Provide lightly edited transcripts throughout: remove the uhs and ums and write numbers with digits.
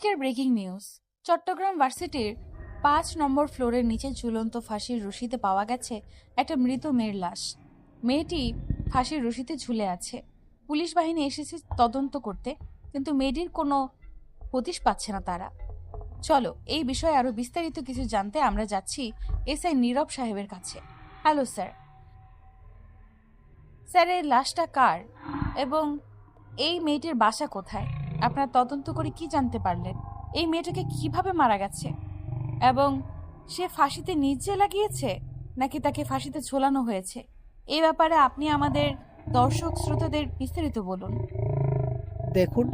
আজকের breaking news. Chittagong ভার্সিটির ৫ নম্বর ফ্লোরের নিচে ঝুলন্ত ফাঁসির রশিতে পাওয়া গেছে একটা মৃত মেয়ের লাশ। মেয়েটি ফাঁসির রশিতে ঝুলে আছে। পুলিশ বাহিনী এসেছে তদন্ত করতে, কিন্তু মেয়েটির কোনো হদিশ পাচ্ছে না তারা। চলো এই বিষয়ে আরো বিস্তারিত কিছু জানতে আমরা যাচ্ছি এসআই নীরব সাহেবের কাছে। Hello sir. স্যার, এই লাশটা কার এবং এই মেয়েটির বাসা কোথায়? আপনারা তদন্ত করে কি জানতে পারলেন? এই মেয়েটাকে কিভাবে মারা গেছে এবং সে ফাঁসিতে নিজে লাগিয়েছে নাকি তাকে ফাঁসিতে ঝোলানো হয়েছে? এই ব্যাপারে আপনি আমাদের দর্শক শ্রোতাদের বিস্তারিত বলুন। দেখুন,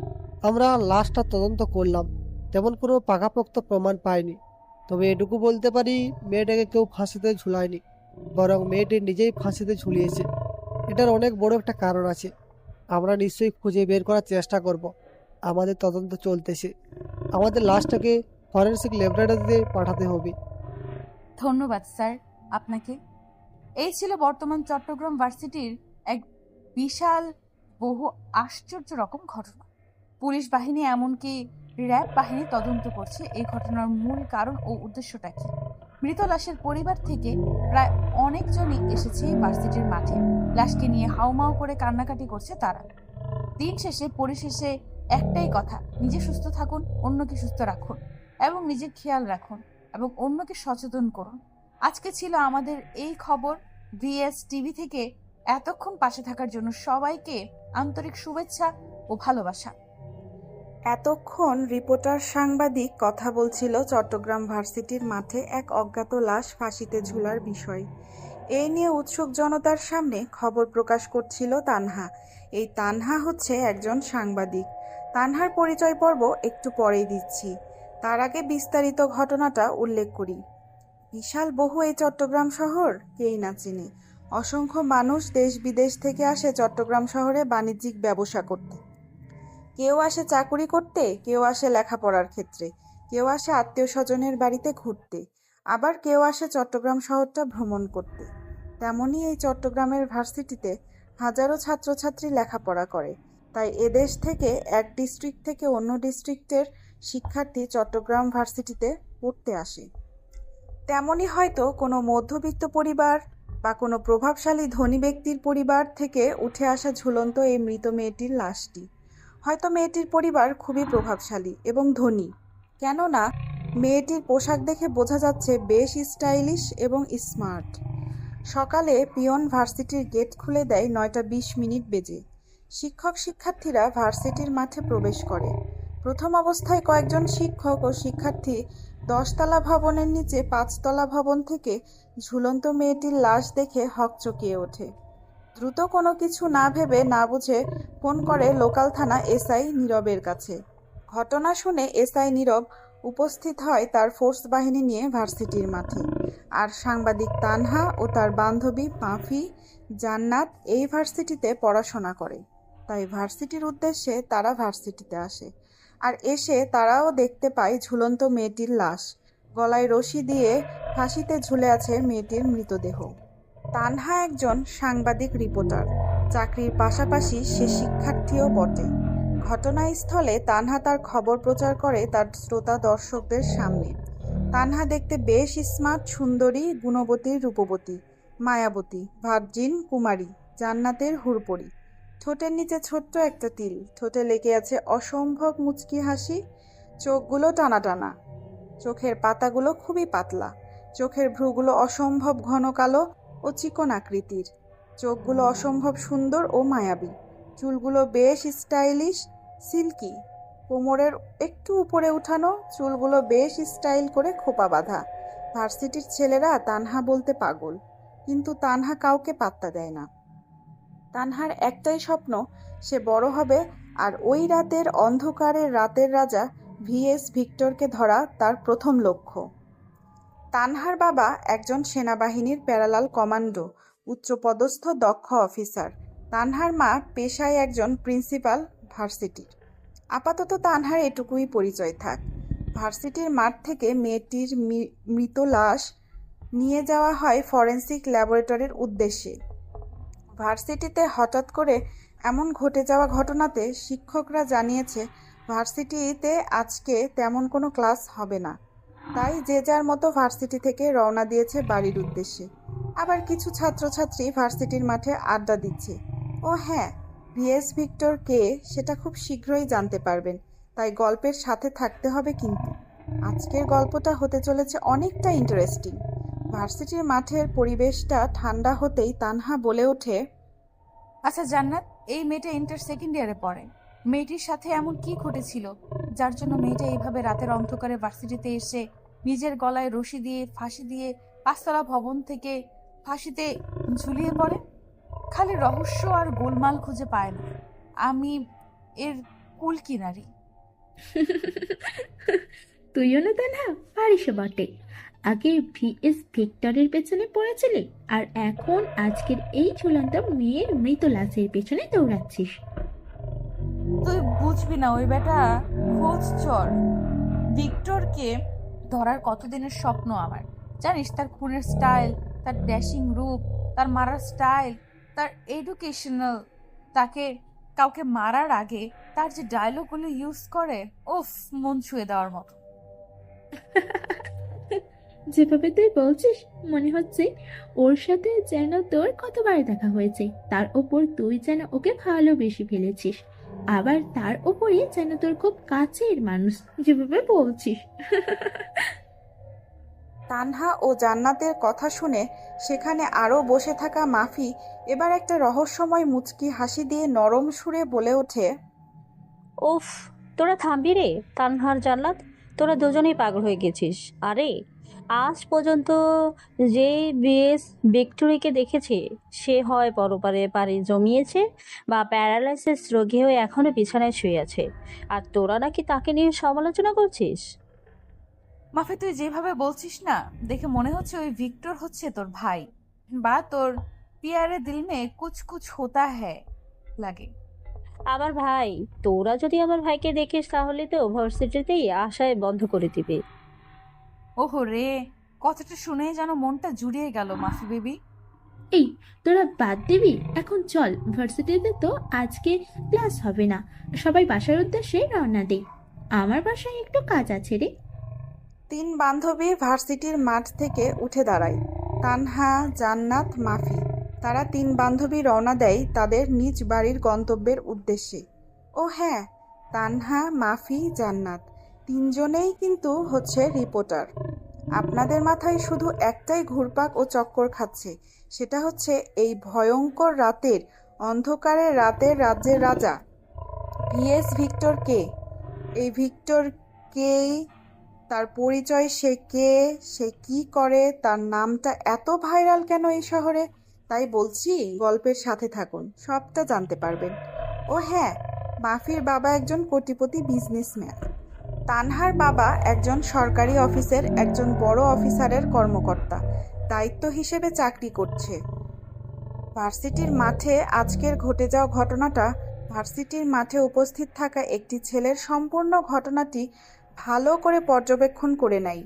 আমরা লাশটা তদন্ত করলাম, তেমন কোনো পাকাপোক্ত প্রমাণ পাইনি। তবে এটুকু বলতে পারি, মেয়েটাকে কেউ ফাঁসিতে ঝুলায়নি, বরং মেয়েটি নিজেই ফাঁসিতে ঝুলিয়েছে। এটার অনেক বড় একটা কারণ আছে, আমরা নিশ্চয়ই খুঁজে বের করার চেষ্টা করব। আমাদের তদন্ত চলতেছে। আমাদের লাশটাকে ফরেন্সিক ল্যাবরেটরিতে পাঠাতে হবে। ধন্যবাদ স্যার আপনাকে। এই ছিল বর্তমান চট্টগ্রাম ভার্সিটির এক বিশাল বহু আশ্চর্য রকম ঘটনা। পুলিশ বাহিনী এমনকি র্যাব বাহিনী তদন্ত করছে এই ঘটনার মূল কারণ ও উদ্দেশ্যটা কি। মৃত লাশের পরিবার থেকে প্রায় অনেকজনই এসেছে এই ভার্সিটির মাঠে। লাশকে নিয়ে হাউমাউ করে কান্নাকাটি করছে তারা। দিন শেষে পরিশেষে একটাই কথা, নিজে সুস্থ থাকুন, অন্যকে সুস্থ রাখুন এবং নিজের খেয়াল রাখুন এবং অন্যকে সচেতন করুন। আজকে ছিল আমাদের এই খবর। ভিএস টিভি থেকে এতক্ষণ পাশে থাকার জন্য সবাইকে আন্তরিক শুভেচ্ছা ও ভালোবাসা। এতক্ষণ রিপোর্টার সাংবাদিক কথা বলছিল চট্টগ্রাম ভার্সিটির মাঠে এক অজ্ঞাত লাশ ফাঁসিতে ঝুলার বিষয়। এই নিয়ে উৎসুক জনতার সামনে খবর প্রকাশ করছিল তানহা। এই তানহা হচ্ছে একজন সাংবাদিক। তানহার পরিচয় পর্ব একটু পরেই দিচ্ছি, তার আগে বিস্তারিত ঘটনাটা উল্লেখ করি। বিশাল বহু এই চট্টগ্রাম শহর কেই না চিনে। অসংখ্য মানুষ দেশ বিদেশ থেকে আসে চট্টগ্রাম শহরে বাণিজ্যিক ব্যবসা করতে। কেউ আসে চাকুরি করতে, কেউ আসে লেখাপড়ার ক্ষেত্রে, কেউ আসে আত্মীয় স্বজনের বাড়িতে ঘুরতে, আবার কেউ আসে চট্টগ্রাম শহরটা ভ্রমণ করতে। তেমনই এই চট্টগ্রামের ভার্সিটিতে হাজারো ছাত্রছাত্রী লেখাপড়া করে। তাই এদেশ থেকে এক ডিস্ট্রিক্ট থেকে অন্য ডিস্ট্রিক্টের শিক্ষার্থী চট্টগ্রাম ভার্সিটিতে পড়তে আসে। তেমনই হয়তো কোনো মধ্যবিত্ত পরিবার বা কোনো প্রভাবশালী ধনী ব্যক্তির পরিবার থেকে উঠে আসা ঝুলন্ত এই মৃত মেয়েটির লাশটি। হয়তো মেয়েটির পরিবার খুবই প্রভাবশালী এবং ধনী, কেননা মেয়েটির পোশাক দেখে বোঝা যাচ্ছে বেশ স্টাইলিশ এবং স্মার্ট। সকালে পিয়ন ভার্সিটির গেট খুলে দেয় 9:20 বেজে। শিক্ষক শিক্ষার্থীরা ভার্সিটির মাঠে প্রবেশ করে। প্রথম অবস্থায় কয়েকজন শিক্ষক ও শিক্ষার্থী 10তলা ভবনের নিচে 5তলা ভবন থেকে ঝুলন্ত মেয়েটির লাশ দেখে হকচকিয়ে ওঠে। দ্রুত কোনো কিছু না ভেবে না বুঝে ফোন করে লোকাল থানা এসআই নীরবের কাছে। ঘটনা শুনে এসআই নীরব উপস্থিত হয় তার ফোর্স বাহিনী নিয়ে ভার্সিটির মাঠে। আর সাংবাদিক তানহা ও তার বান্ধবী মাফি, জান্নাত এই ভার্সিটিতে পড়াশোনা করে, তাই ভার্সিটির উদ্দেশ্যে তারা ভার্সিটিতে আসে। আর এসে তারাও দেখতে পায় ঝুলন্ত মেয়েটির লাশ। গলায় রশি দিয়ে ফাঁসিতে ঝুলে আছে মেয়েটির মৃতদেহ। তানহা একজন সাংবাদিক রিপোর্টার, চাকরির পাশাপাশি সে শিক্ষার্থীও বটে। ঘটনাস্থলে তানহা তার খবর প্রচার করে তার শ্রোতা দর্শকদের সামনে। তানহা দেখতে বেশ স্মার্ট, সুন্দরী, গুণবতী, রূপবতী, মায়াবতী, ভার্জিন কুমারী, জান্নাতের হুরপরি। ঠোঁটের নিচে ছোট্ট একটা তিল, ঠোঁটে লেগে আছে অসম্ভব মুচকি হাসি, চোখগুলো টানা টানা, চোখের পাতাগুলো খুবই পাতলা, চোখের ভ্রুগুলো অসম্ভব ঘন কালো ও চিকন আকৃতির, চোখগুলো অসম্ভব সুন্দর ও মায়াবী, চুলগুলো বেশ স্টাইলিশ, সিল্কি, কোমরের একটু উপরে উঠানো, চুলগুলো বেশ স্টাইল করে খোপা বাঁধা। ভার্সিটির ছেলেরা তানহা বলতে পাগল, কিন্তু তানহা কাউকে পাত্তা দেয় না। তানহার একটাই স্বপ্ন, সে বড় হবে আর ওই রাতের অন্ধকারের রাতের রাজা ভিএস ভিক্টরকে ধরা তার প্রথম লক্ষ্য। তানহার বাবা একজন সেনাবাহিনীর প্যারালাল কমান্ডো, উচ্চপদস্থ দক্ষ অফিসার। তানহার মা পেশায় একজন প্রিন্সিপাল ভার্সিটির। আপাতত তানহার এটুকুই পরিচয় থাক। ভার্সিটির মাঠ থেকে মেয়েটির মৃত লাশ নিয়ে যাওয়া হয় ফরেন্সিক ল্যাবরেটরির উদ্দেশ্যে। ভার্সিটিতে হঠাৎ করে এমন ঘটে যাওয়া ঘটনাতে শিক্ষকরা জানিয়েছে ভার্সিটিতে আজকে তেমন কোনো ক্লাস হবে না, তাই যে যার মতো ভার্সিটি থেকে রওনা দিয়েছে বাড়ির উদ্দেশ্যে। আবার কিছু ছাত্রছাত্রী ভার্সিটির মাঠে আড্ডা দিচ্ছে। ও হ্যাঁ, ভিএস ভিক্টর কে সেটা খুব শীঘ্রই জানতে পারবেন, তাই গল্পের সাথে থাকতে হবে কিন্তু। আজকের গল্পটা হতে চলেছে অনেকটা ইন্টারেস্টিং। ভার্সিটির মাঠের পরিবেশটা ঠান্ডা হতেই তানহা বলে ওঠে, আচ্ছা জান্নাত, এই মেয়েটা ইন্টার সেকেন্ড ইয়ারে পড়ে। মেয়েটির সাথে এমন কি ঘটেছিল যার জন্য মেয়েটা এইভাবে রাতের অন্ধকারে ভার্সিটিতে এসে নিজের গলায় রশি দিয়ে ফাঁসি দিয়ে 5 তলা ভবন থেকে ফাঁসিতে ঝুলিয়ে পড়ে? খালি রহস্য আর গোলমাল খুঁজে পায় না। আমি এর কুল কিনারি। তুইও না তা না পারিস বটে। আগে ভিএস ভিক্টরের পেছনে পড়েছিলি, আর এখন আজকের এই ঝুলন্ত মেয়ের মৃত লাশের পেছনে দৌড়াচ্ছিস। তুই বুঝবি না, ওই বেটা খোঁজ চর। ভিক্টরকে ধরার কতদিনের স্বপ্ন আমার। জানিস তার খুনের স্টাইল, তার ড্যাশিং রূপ, তার মারার স্টাইল, তার এডুকেশনাল। তাকে কাউকে মারার আগে তার যে ডায়লগগুলো ইউজ করে, ওফ, মন ছুঁয়ে দেওয়ার মতো। যেভাবে তুই বলছিস মনে হচ্ছে ওর সাথে যেন তোর কতবার দেখা হয়েছে, তার ওপর তুই যেন ওকে ভালোবেসে ফেলেছিস, আবার তার ওপরে যেন তোর খুব কাছের মানুষ, যেভাবে বলছিস। তানহা ও জান্নাতের কথা শুনে সেখানে আরও বসে থাকা মাফি এবার একটা রহস্যময় মুচকি হাসি দিয়ে নরম সুরে বলে ওঠে, উফ, তোরা থামবি রে তানহার জান্নাত, তোরা দুজনেই পাগল হয়ে গেছিস। আরে আজ পর্যন্ত যে বিএস ভিক্টোরিকে দেখেছে সে হয় পরপারে পাড়ি জমিয়েছে বা প্যারালাইসিস রোগী হয়ে এখনো বিছানায় শুয়ে আছে, আর তোরা নাকি তাকে নিয়ে সমালোচনা করছিস। মাফি, তুই যেভাবে বলছিস না, দেখে মনে হচ্ছে ওই ভিক্টর হচ্ছে তোর ভাই, বা তোর পিয়ারে দিল মে কুছ কুছ হোতা হ্যায় লাগে। আমার ভাই? তোরা যদি আমার ভাইকে দেখিস তাহলে তো ভার্সিটিতেই আশায় বন্ধ করে দিবে। ওহো রে, কথাটা শুনেই যেন মনটা জুড়িয়ে গেল মাফি বেবি। এই, তোরা বাদ দিবি এখন? চল, ভার্সিটিতে তো আজকে ক্লাস হবে না, সবাই বাসার উদ্দেশ্যে রওনা দে। আমার বাসায় একটু কাজ আছে রে। তিন বান্ধবী ভার্সিটির মাঠ থেকে উঠে দাঁড়ায়। তানহা, জান্নাত, মাফি। তারা তিন বান্ধবী রওনা দেয় তাদের নিজ বাড়ির গন্তব্যের উদ্দেশ্যে। ও হ্যাঁ, তানহা, মাফি, জান্নাত তিনজনেই কিন্তু হচ্ছে রিপোর্টার। আপনাদের মাথায় শুধু একটাই ঘুরপাক ও চক্কর খাচ্ছে, সেটা হচ্ছে এই ভয়ঙ্কর রাতের অন্ধকারের রাতের রাজ্যের রাজা ভিএস ভিক্টর কে। এই ভিক্টর কে, তার পরিচয় সে কে, সে কি করে, তার নামটা এত ভাইরাল কেন এই শহরে। তাই বলছি গল্পের সাথে থাকুন, সবটা জানতে পারবেন। ও হ্যাঁ, মাফির বাবা একজন কোটিপতি বিজনেসম্যান। তানহার বাবা একজন সরকারি অফিসের একজন বড় অফিসারের কর্মকর্তা, দায়িত্ব হিসেবে চাকরি করছে। ভার্সিটির মাঠে আজকের ঘটে যাওয়া ঘটনাটা, ভার্সিটির মাঠে উপস্থিত থাকা একটি ছেলের সম্পূর্ণ ঘটনাটি ভালো করে পর্যবেক্ষণ করে নেয়।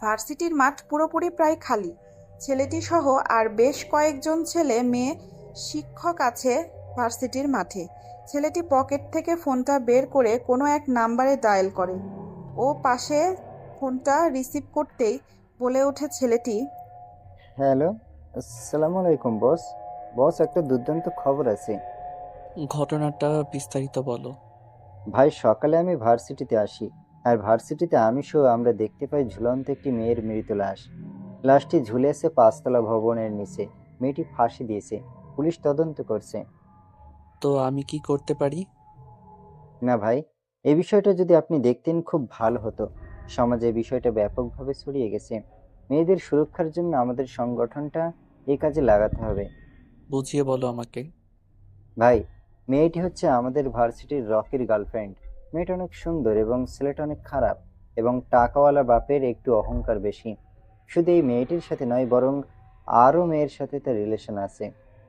ভার্সিটির মাঠ পুরোপুরি প্রায় খালি। ছেলেটি সহ আর বেশ কয়েকজন ছেলে মেয়ে শিক্ষক আছে ভার্সিটির মাঠে। ছেলেটি পকেট থেকে ফোনটা বের করে কোনো এক নাম্বারে ডায়াল করে। ও পাশে ফোনটা রিসিভ করতেই বলে ওঠে ছেলেটি, হ্যালো, আসসালামু আলাইকুম বস। বস, একটা দুর্দান্ত খবর আছে। ঘটনাটা বিস্তারিত বলো। ভাই, সকালে আমি ভার্সিটিতে আসি, আর ভার্সিটিতে আমি সহ আমরা দেখতে পাই ঝুলন্ত একটি মেয়ের মৃত লাশ। লাশটি ঝুলে আছে 5 তলা ভবনের নিচে। মেয়েটি ফাঁসি দিয়েছে। পুলিশ তদন্ত করছে। তো আমি কি করতে পারি? না ভাই, এই বিষয়টা যদি আপনি দেখতেন খুব ভালো হতো। সমাজে এই বিষয়টা ব্যাপকভাবে ছড়িয়ে গেছে। মেয়েদের সুরক্ষার জন্য আমাদের সংগঠনটা এই কাজে লাগাতে হবে। বুঝিয়ে বলো আমাকে। ভাই, মেয়েটি হচ্ছে আমাদের ভার্সিটির রকির গার্লফ্রেন্ড। মেয়েটা অনেক সুন্দর এবং ছেলেটা অনেক খারাপ, এবং টাকাওয়ালা বাপের একটু অহংকার বেশি। শুধু এই মেয়েটির সাথে নয়, বরং আরও মেয়ের সাথে তার রিলেশন আছে।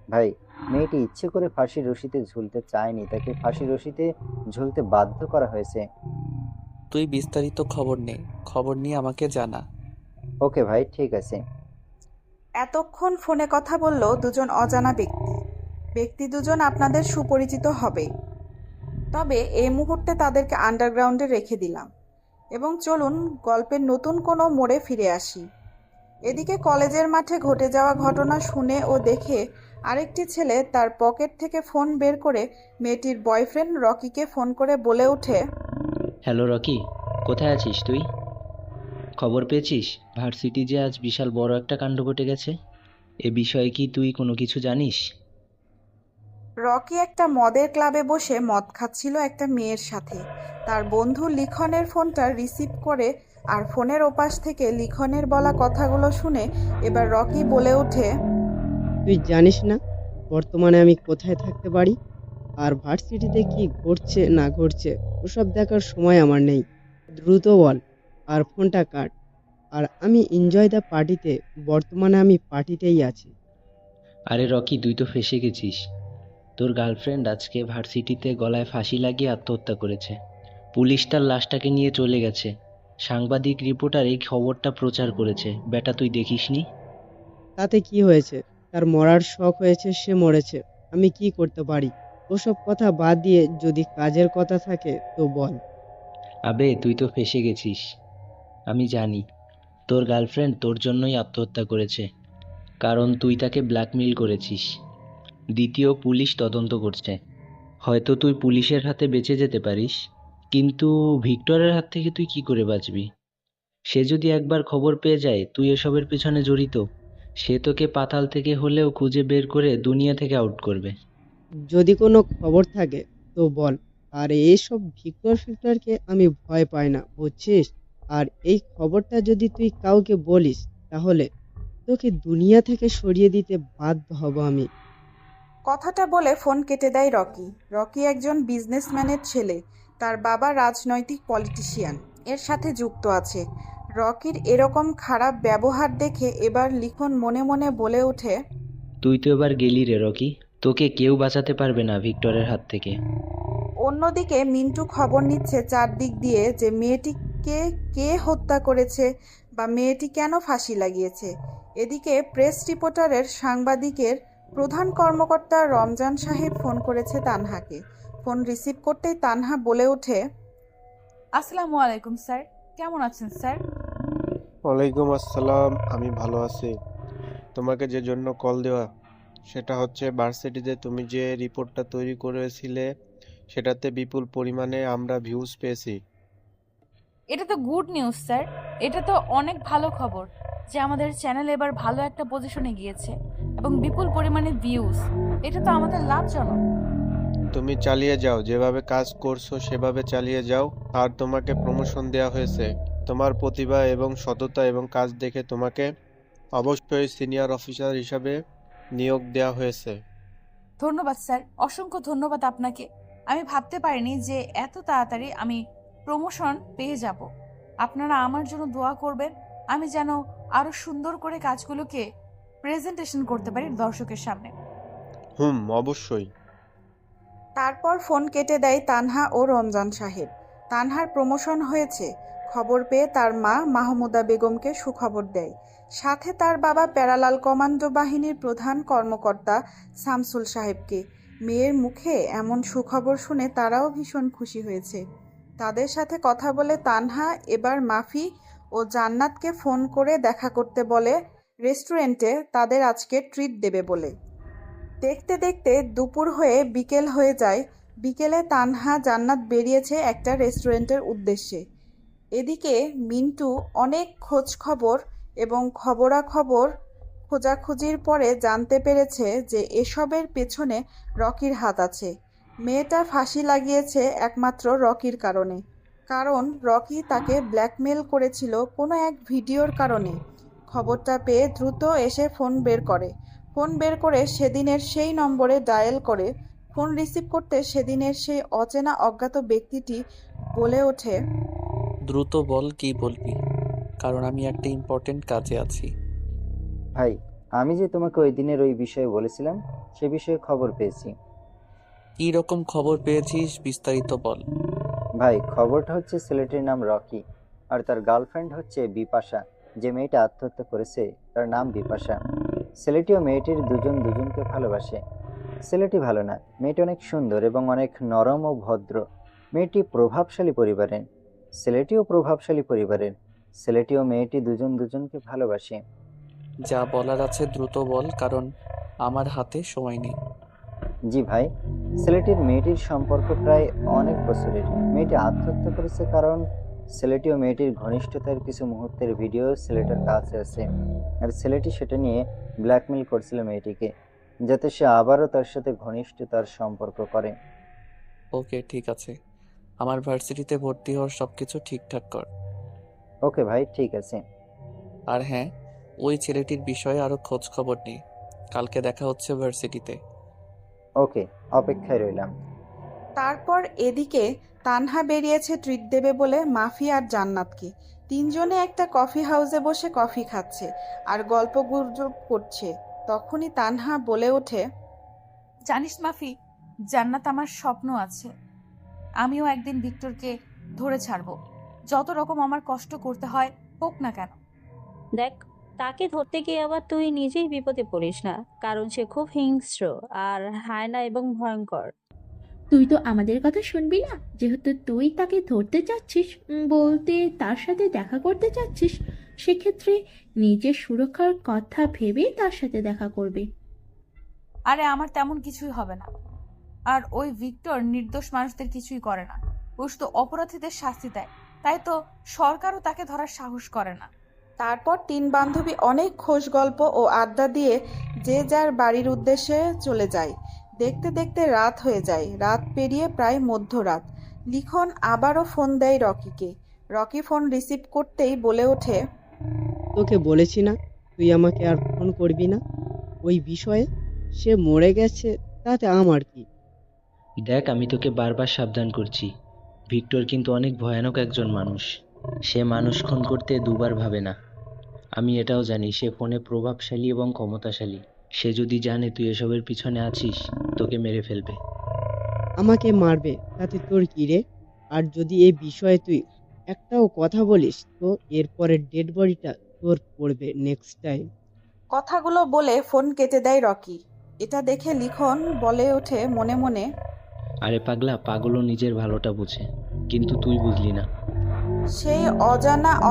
ভাই, মেয়েটি ইচ্ছে করে ফাঁসির রশিতে ঝুলতে চায়নি, তাকে ফাঁসির রশিতে ঝুলতে বাধ্য করা হয়েছে। তুই বিস্তারিত খবর নিয়ে আমাকে জানা। ওকে ভাই, ঠিক আছে। এতক্ষণ ফোনে কথা বলল দুজন অজানা ব্যক্তি। ব্যক্তি দুজন আপনাদের সুপরিচিত হবে। তবে এই মুহূর্তে তাদেরকে আন্ডারগ্রাউন্ডে রেখে দিলাম এবং চলুন গল্পের নতুন কোনো মোড়ে ফিরে আসি। এদিকে কলেজের মাঠে ঘটে যাওয়া ঘটনা শুনে ও দেখে আরেকটি ছেলে তার পকেট থেকে ফোন বের করে মেয়েটির বয়ফ্রেন্ড রকিকে ফোন করে বলে ওঠে, হ্যালো রকি, কোথায় আছিস তুই? খবর পেয়েছিস ভার্সিটি যে আজ বিশাল বড় একটা কাণ্ড ঘটে গেছে? এ বিষয়ে কি তুই কোনো কিছু জানিস? রকি একটা মদের ক্লাবে বসে মদ খাচ্ছিল একটা মেয়ের সাথে। তার বন্ধু লিখনের ফোনটা রিসিভ করে আর ফোনের ওপাশ থেকে লিখনের বলা কথাগুলো শুনে এবার রকি বলে ওঠে, তুই জানিস না বর্তমানে আমি কোথায় থাকতে পারি আর ভার্সিটিতে কি ঘটছে না ঘটছে ওসব দেখার সময় আমার নেই। দ্রুত বল আর ফোনটা কাট। আর আমি এনজয় দ্য পার্টিতে, বর্তমানে আমি পার্টিতেই আছি। আরে রকি, তুই তো ফেঁসে গেছিস। তোর গার্লফ্রেন্ড আজকে ভার্সিটিতে গলায় ফাঁসি লাগিয়ে আত্মহত্যা করেছে। পুলিশ তার লাশটাকে নিয়ে চলে গেছে। সাংবাদিক রিপোর্টার এই খবরটা প্রচার করেছে। বেটা, তুই দেখিসনি? তাতে কি হয়েছে? তার মরার শখ হয়েছে, সে মরেছে। আমি কি করতে পারি? ওসব কথা বাদ দিয়ে যদি কাজের কথা থাকে তো বল। আবে, তুই তো ফেঁসে গেছিস। আমি জানি তোর গার্লফ্রেন্ড তোর জন্যই আত্মহত্যা করেছে, কারণ তুই তাকে ব্ল্যাকমেইল করেছিস। দ্বিতীয়, পুলিশ তদন্ত করছে। হয়তো তুই পুলিশের হাতে বেঁচে যেতে পারিস, কিন্তু ভিক্টরের হাত থেকে তুই কি করে বাঁচবি? সে যদি একবার খবর পেয়ে যায় তুই এসবের পিছনে জড়িত, সে তোকে পাতাল থেকে হলেও খুঁজে বের করে দুনিয়া থেকে আউট করবে। যদি কোনো খবর থাকে তো বল। আর এইসব ফিক্টরকে আমি ভয় পাই না, বুঝছিস? আর এই খবরটা যদি তুই কাউকে বলিস তাহলে তোকে দুনিয়া থেকে সরিয়ে দিতে বাধ্য হব আমি। কথাটা বলে ফোন কেটে দেয় রকি। রকি একজন বিজনেসম্যানের ছেলে। তার বাবা রাজনৈতিক পলিটিশিয়ান এর সাথে যুক্ত আছে। রকির এরকম খারাপ ব্যবহার দেখে এবার লিখন মনে মনে বলে ওঠে, তুই তো এবার গেলি রে রকি, তোকে কেউ বাঁচাতে পারবে না ভিক্টরের হাত থেকে। অন্যদিকে মিন্টু খবর নিচ্ছে চারদিক দিয়ে যে মেয়েটিকে কে হত্যা করেছে বা মেয়েটি কেন ফাঁসি লাগিয়েছে। এদিকে প্রেস রিপোর্টারের সাংবাদিকের প্রধান কর্মকর্তা রমজান সাহেব ফোন করেছে তানহাকে। ফোন রিসিভ করতেই তানহা বলে ওঠে, আসসালামু আলাইকুম স্যার, কেমন আছেন স্যার? ওয়ালাইকুম আসসালাম, আমি ভালো আছি। তোমাকে যে জন্য কল দেওয়া সেটা হচ্ছে ভার্সিটিতে তুমি যে রিপোর্টটা তৈরি করেছিলে সেটাতে বিপুল পরিমাণে আমরা ভিউজ পেয়েছি। এটা তো গুড নিউজ স্যার, এটা তো অনেক ভালো খবর যে আমাদের চ্যানেল এবার ভালো একটা পজিশনে গিয়েছে এবং বিপুল পরিমাণে ভিউজ। এটা তো আমাদের লাভজনক। তুমি চালিয়ে যাও, যেভাবে কাজ করছো সেভাবে চালিয়ে যাও। আর তোমাকে প্রমোশন দেওয়া হয়েছে। তোমার প্রতিভা এবং সততা এবং কাজ দেখে তোমাকে অবশ্যই সিনিয়র অফিসার হিসাবে নিয়োগ দেওয়া হয়েছে। ধন্যবাদ স্যার, অসংখ্য ধন্যবাদ আপনাকে। আমি ভাবতে পারিনি যে এত তাড়াতাড়ি আমি প্রমোশন পেয়ে যাব। আপনারা আমার জন্য দোয়া করবেন, আমি যেন আরো সুন্দর করে কাজগুলোকে প্রেজেন্টেশন করতে পারি দর্শকের সামনে। অবশ্যই। তারপর ফোন কেটে দেয় তানহা ও রমজান সাহেব। তানহার প্রমোশন হয়েছে খবর পেয়ে তার মা মাহমুদা বেগমকে সুখবর দেয়। সাথে তার বাবা প্যারালাল কমান্ডো বাহিনীর প্রধান কর্মকর্তা শামসুল সাহেবকে। মেয়ের মুখে এমন সুখবর শুনে তারাও ভীষণ খুশি হয়েছে। তাদের সাথে কথা বলে তানহা এবার মাফি ও জান্নাতকে ফোন করে দেখা করতে বলে রেস্টুরেন্টে তাদের আজকে ট্রিট দেবে বলে। দেখতে দেখতে দুপুর হয়ে বিকেল হয়ে যায়। বিকেলে তানহা জান্নাত বেরিয়েছে একটা রেস্টুরেন্টের উদ্দেশ্যে। এদিকে মিন্টু অনেক খোঁজ খবর এবং খবরাখবর খোঁজাখুঁজির পরে জানতে পেরেছে যে এসবের পেছনে রকির হাত আছে। মেয়েটা ফাঁসি লাগিয়েছে একমাত্র রকির কারণে, কারণ রকি তাকে ব্ল্যাকমেল করেছিল কোনো এক ভিডিওর কারণে। খবরটা পেয়ে দ্রুত এসে ফোন বের করে সেদিনের সেই নম্বরে ডায়াল করে। ফোন রিসিভ করতে সেদিনের সেই অচেনা অজ্ঞাত ব্যক্তিটি বলে ওঠে, দ্রুত বল কি বলবি, কারণ আমি একটা ইম্পর্টেন্ট কাজে আছি। ভাই, আমি যে তোমাকে ওই দিনের ওই বিষয়ে বলেছিলাম সে বিষয়ে খবর পেয়েছি। কি রকম খবর পেয়েছিস বিস্তারিত বল। ভাই, খবরটা হচ্ছে ছেলেটির নাম রকি আর তার গার্লফ্রেন্ড হচ্ছে বিপাশা। যে মেয়েটা আত্মহত্যা করেছে তার নাম বিপাশা। ছেলেটি ও মেয়েটির দুজন দুজনকে ভালোবাসে। ছেলেটি ভালো না, মেয়েটি অনেক সুন্দর এবং অনেক নরম ও ভদ্র। মেয়েটি প্রভাবশালী পরিবারের, ছেলেটিও প্রভাবশালী পরিবারের। ছেলেটি ও মেয়েটি দুজন দুজনকে ভালোবাসে। যা বলার আছে দ্রুত বল, কারণ আমার হাতে সময় নেই। জি ভাই, ছেলেটির মেয়েটির সম্পর্ক প্রায় অনেক বছরের। মেয়েটি আত্মহত্যা করেছে কারণ ছেলেটি ও মেয়েটির ঘনিষ্ঠতার কিছু মুহূর্তের ভিডিও ছেলেটার কাছে আছে, আর ছেলেটি সেটা নিয়ে ব্ল্যাকমেল করছিল মেয়েটিকে, যাতে সে আবারও তার সাথে ঘনিষ্ঠতার সম্পর্ক করে। ওকে, ঠিক আছে। আমার ভার্সিটিতে ভর্তি হওয়ার সব কিছু ঠিকঠাক কর। ওকে ভাই, ঠিক আছে। আর হ্যাঁ, ওই ছেলেটির বিষয়ে আরো খোঁজ খবর নেই। কালকে দেখা হচ্ছে ভার্সিটিতে। ওকে, অপেক্ষায় রইলাম। তারপর এদিকে তানহা বেরিয়েছে ট্রিট দেবে বলে মাফি আর জান্নাতকে। তিনজনে একটা কফি হাউসে বসে কফি খাচ্ছে আর গল্প গুজব করছে। তখনই তানহা বলে ওঠে, জানিস মাফি, জান্নাত আমার স্বপ্ন আছে। আমিও একদিন ভিক্টরকে ধরে ছাড়বো, যত রকম আমার কষ্ট করতে হয় হোক না কেন। দেখ, তাকে ধরতে গিয়ে আবার তুই নিজেই বিপদে পড়িস না, কারণ সে খুব হিংস্র আর হায়না এবং ভয়ঙ্কর। তুই তো আমাদের কথা শুনবি না? যেহেতু তুই তাকে ধরতে চাচ্ছিস, বলতে তার সাথে দেখা করতে চাচ্ছিস, সেক্ষেত্রে নিজের সুরক্ষার কথা ভেবেই তার সাথে দেখা করবে। আরে আমার তেমন কিছুই হবে না। আর ওই ভিক্টর নির্দোষ মানুষদের কিছুই করে না, ও শুধু অপরাধীদের শাস্তি দেয়। তাই তো সরকারও তাকে ধরার সাহস করে না। তারপর তিন বান্ধবী অনেক খোশ গল্প ও আড্ডা দিয়ে যে যার বাড়ির উদ্দেশ্যে চলে যায়। দেখতে দেখতে রাত হয়ে যায়। রাত পেরিয়ে প্রায় মধ্যরাত। লিখন আবারও ফোন দেয় রকিকে। রকি ফোন রিসিভ করতেই বলে ওঠে, তোকে বলেছি না তুই আমাকে আর ফোন করবি না ওই বিষয়ে। সে মরে গেছে, তাতে আমার কি? দেখ, আমি তোকে বারবার সাবধান করছি, ভিক্টর কিন্তু অনেক ভয়ানক একজন মানুষ। সে মানুষ খুন করতে দুবার ভাবে না। আমি এটাও জানি সে ফোনে প্রভাবশালী এবং ক্ষমতাশালী। সে যদি জানে তুই এসবের পিছনে আছিস, তোকে মেরে ফেলবে। আমাকে মারবে, তাতে তোর কি রে? আর যদি এই বিষয়ে তুই একটাও কথা বলিস, তো এরপরে ডেড বডিটা তোর পড়বে নেক্সট টাইম। কথাগুলো বলে ফোন কেটে দেয় রকি। এটা দেখে লিখন বলে ওঠে মনে মনে, আরে পাগলা, পাগলও নিজের ভালোটা বোঝে, কিন্তু তুই বুঝলি না। সেই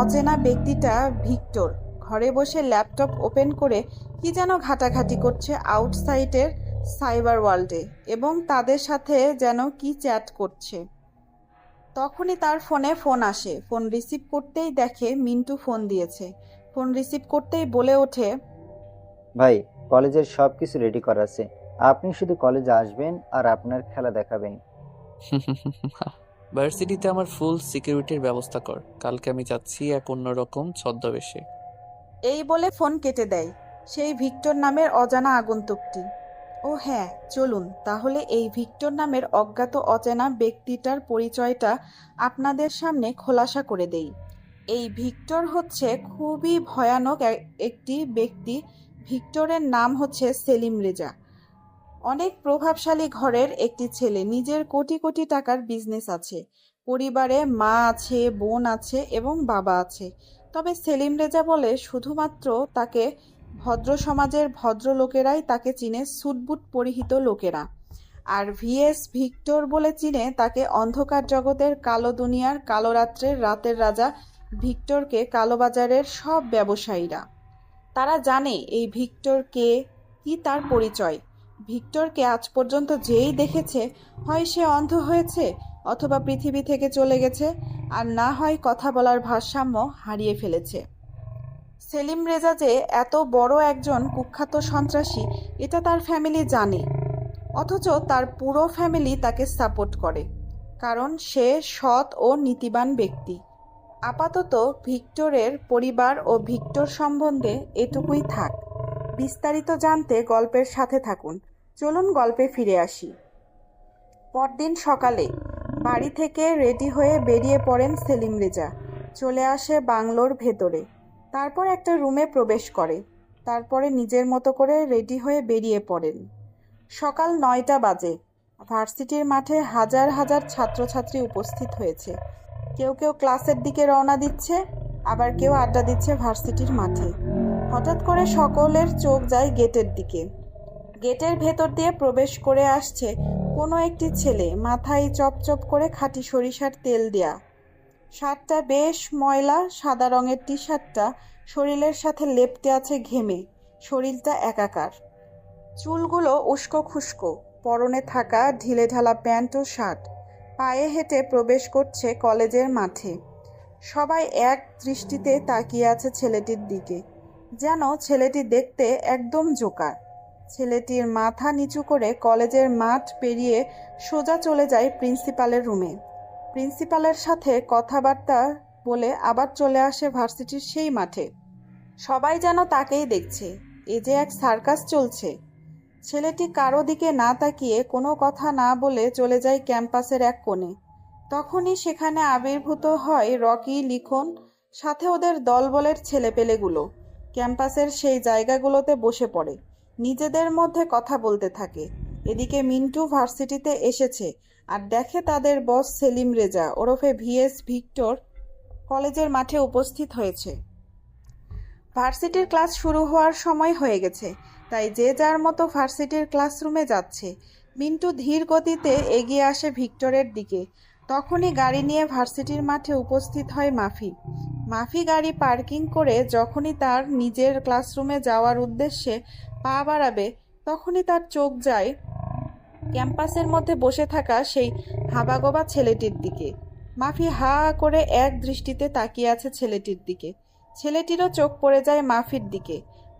অচেনা ব্যক্তিটা ভিক্টর ঘরে বসে ল্যাপটপ ওপেন করে কি যেন ঘাটাঘাটি করছে আউটসাইডের সাইবার ওয়ার্ল্ডে, এবং তাদের সাথে যেন কি চ্যাট করছে। তখনই তার ফোনে ফোন আসে। ফোন রিসিভ করতেই দেখে মিন্টু ফোন দিয়েছে। ফোন রিসিভ করতেই বলে ওঠে, ভাই, কলেজের সব কিছু রেডি করা আছে, আপনি শুধু কলেজে আসবেন আর আপনার খেলা দেখাবেন। ভার্সিটিতে আমার ফুল সিকিউরিটির ব্যবস্থা কর। কালকে আমি যাচ্ছি এক অন্যরকম ছদ্মবেশে। এই বলে ফোন কেটে দেয় সেই ভিক্টর নামের অজানা আগন্তুকটি। ও হ্যাঁ, চলুন তাহলে এই ভিক্টর নামের অজ্ঞাত অচেনা ব্যক্তিটার পরিচয়টা আপনাদের সামনে খোলাসা করে দেই। এই ভিক্টর হচ্ছে খুবই ভয়ানক একটি ব্যক্তি। ভিক্টরের নাম হচ্ছে সেলিম রেজা। অনেক প্রভাবশালী ঘরের একটি ছেলে। নিজের কোটি কোটি টাকার বিজনেস আছে। পরিবারে মা আছে, বোন আছে এবং বাবা আছে। তবে সেলিম রেজা বলে শুধুমাত্র তাকে ভদ্র সমাজের ভদ্র লোকেরাই তাকে চিনে, সুটবুট পরিহিত লোকেরা। আর ভিএস ভিক্টর বলে চিনে তাকে অন্ধকার জগতের কালো দুনিয়ার কালো রাত্রের রাতের রাজা ভিক্টরকে কালোবাজারের সব ব্যবসায়ীরা। তারা জানে এই ভিক্টর কে, কি তার পরিচয়। ভিক্টরকে আজ পর্যন্ত যেই দেখেছে, হয় সে অন্ধ হয়েছে অথবা পৃথিবী থেকে চলে গেছে, আর না হয় কথা বলার ভারসাম্য হারিয়ে ফেলেছে। সেলিম রেজা যে এত বড় একজন কুখ্যাত সন্ত্রাসী, এটা তার ফ্যামিলি জানে, অথচ তার পুরো ফ্যামিলি তাকে সাপোর্ট করে, কারণ সে সৎ ও নীতিবান ব্যক্তি। আপাতত ভিক্টরের পরিবার ও ভিক্টর সম্বন্ধে এটুকুই থাক। বিস্তারিত জানতে গল্পের সাথে থাকুন। চলুন গল্পে ফিরে আসি। পরদিন সকালে বাড়ি থেকে রেডি হয়ে বেরিয়ে পড়েন সেলিম রেজা। চলে আসে বাংলোর ভেতরে। তারপর একটা রুমে প্রবেশ করে। তারপরে নিজের মতো করে রেডি হয়ে বেরিয়ে পড়েন। সকাল 9টা বাজে। ভার্সিটির মাঠে হাজার হাজার ছাত্রছাত্রী উপস্থিত হয়েছে। কেউ কেউ ক্লাসের দিকে রওনা দিচ্ছে, আবার কেউ আড্ডা দিচ্ছে ভার্সিটির মাঠে। হঠাৎ করে সকলের চোখ যায় গেটের দিকে। গেটের ভেতর দিয়ে প্রবেশ করে আসছে কোনো একটি ছেলে, মাথায় চপচপ করে খাঁটি সরিষার তেল দেয়া। শার্টটা বেশ ময়লা, সাদা রঙের টি শার্টটা শরীরের সাথে লেপ্টে আছে ঘেমে, শরীরটা একাকার। চুলগুলো উস্কো খুস্কো, পরনে থাকা ঢিলেঢালা প্যান্ট ও শার্ট। পায়ে হেঁটে প্রবেশ করছে কলেজের মাঠে। সবাই এক দৃষ্টিতে তাকিয়ে আছে ছেলেটির দিকে, যেন ছেলেটি দেখতে একদম জোকার। ছেলেটির মাথা নিচু করে কলেজের মাঠ পেরিয়ে সোজা চলে যায় প্রিন্সিপালের রুমে। প্রিন্সিপালের সাথে কথাবার্তা বলে আবার চলে আসে ভার্সিটির সেই মাঠে। সবাই যেন তাকেই দেখছে, এ যে এক সার্কাস চলছে। ছেলেটি কারো দিকে না তাকিয়ে কোনো কথা না বলে চলে যায় ক্যাম্পাসের এক কোণে। তখনই সেখানে আবির্ভূত হয় রকি, লিখন, সাথে ওদের দলবলের ছেলেপেলেগুলো। ক্যাম্পাসের সেই জায়গাগুলোতে বসে পড়ে, নিজেদের মধ্যে কথা বলতে থাকে। এদিকে মিন্টু ভার্সিটিতে এসেছে আর দেখে তাদের বস সেলিম রেজা ওরফে ভিএস ভিক্টর কলেজের মাঠে উপস্থিত হয়েছে। ভার্সিটির ক্লাস শুরু হওয়ার সময় হয়ে গেছে, তাই যে যার মতো ভার্সিটির ক্লাসরুমে যাচ্ছে। মিন্টু ধীর গতিতে এগিয়ে আসে ভিক্টরের দিকে। তখনই গাড়ি নিয়ে ভার্সিটির মাঠে উপস্থিত হয় মাফি। মাফি গাড়ি পার্কিং করে যখনই তার নিজের ক্লাসরুমে যাওয়ার উদ্দেশ্যে পা বাড়াবে, তখনই তার চোখ যায় ক্যাম্পাসের মধ্যে বসে থাকা সেই হাবাগোবা ছেলেটির দিকে। মাফি হা করে এক দৃষ্টিতে তাকিয়ে আছে ছেলেটির দিকে। ছেলেটিরও চোখ পড়ে যায় মাফির দিকে।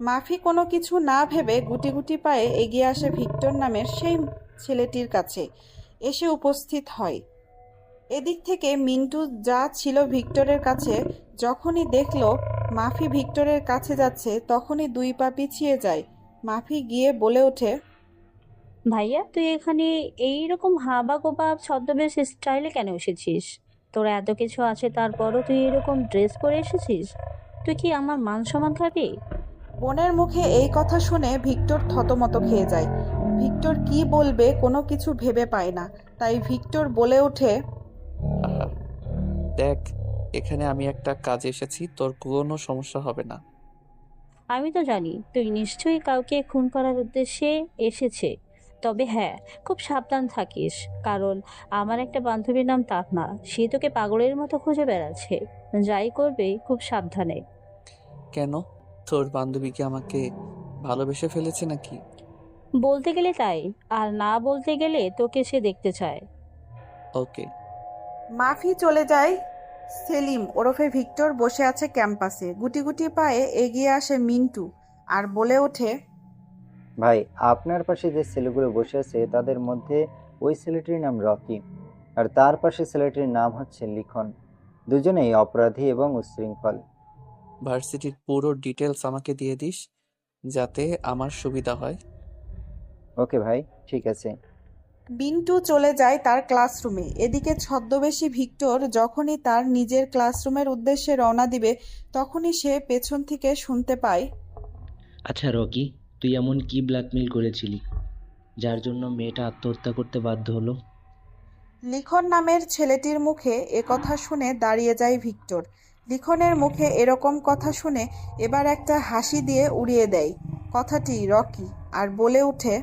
মাফি কোনো কিছু না ভেবে গুটি গুটি পায়ে এগিয়ে আসে ভিক্টর নামের সেই ছেলেটির কাছে, এসে উপস্থিত হয়। এদিক থেকে মিন্টু যা ছিল ভিক্টরের কাছে, যখনই দেখলো মাফি ভিক্টরের কাছে যাচ্ছে, তখনই 2 পা পিছিয়ে যায়। মাফি গিয়ে বলে ওঠে, ভাইয়া, তুই এখানে এইরকম হাবা গোবা ছদ্মবেশ স্টাইলে কেন এসেছিস? তোর এত কিছু আছে, তারপরও তুই এরকম ড্রেস পরে এসেছিস? তুই কি আমার মান সম্মান খাবি? বোনের মুখে এই কথা শুনে ভিক্টর থতমত খেয়ে যায়। ভিক্টর কি বলবে কোনো কিছু ভেবে পায় না, তাই ভিক্টর বলে ওঠে, আহা, দেখ, এখানে আমি একটা কাজে এসেছি, তোর কোনো সমস্যা হবে না। আমি তো জানি তুই নিশ্চয়ই কাউকে খুন করার উদ্দেশ্যে এসেছে। তবে হ্যাঁ, খুব সাবধান থাকিস, কারণ আমার একটা বান্ধবীর নাম তাকমা, সে তোকে পাগলের মতো খুঁজে বেড়াচ্ছে। যাই করবে খুব সাবধানে। কেন, তোর বান্ধবী কি আমাকে ভালোবেসে ফেলেছে নাকি? বলতে গেলে তাই, আর না বলতে গেলে তোকে সে দেখতে চায়। ওকে। মাফি চলে যায়। সেলিম ওরফে ভিক্টর বসে আছে ক্যাম্পাসে। গুটি গুটি পায়ে এগিয়ে আসে মিন্টু আর বলে ওঠে, ভাই, আপনার পাশে যে ছেলেগুলো বসে আছে তাদের মধ্যে ওই ছেলেটির নাম রকি, আর তার পাশে ছেলেটির নাম হচ্ছে লিখন। দুজনেই অপরাধী এবং উচ্ছৃঙ্খল। ভার্সিটির পুরো ডিটেলস আমাকে দিয়ে দিস, যাতে আমার সুবিধা হয়। ওকে ভাই, ঠিক আছে। মিন্টু চলে যায় তার ক্লাসরুমে। এদিকে ছদ্মবেশী ভিক্টর যখনই তার নিজের ক্লাসরুমের উদ্দেশ্যে রওনা দিবে, তখনই সে পেছন থেকে শুনতে পায়, আচ্ছা রকি, তুই এমন কি ব্ল্যাকমেল করেছিলি যার জন্য মেয়েটা আত্মহত্যা করতে বাধ্য হলো? লিখন নামের ছেলেটির মুখে কথা শুনে দাঁড়িয়ে যায় ভিক্টর। লিখনের মুখে এরকম কথা শুনে এবার একটা হাসি দিয়ে উড়িয়ে দেয় কথাটি রকি, আর বলে ওঠে,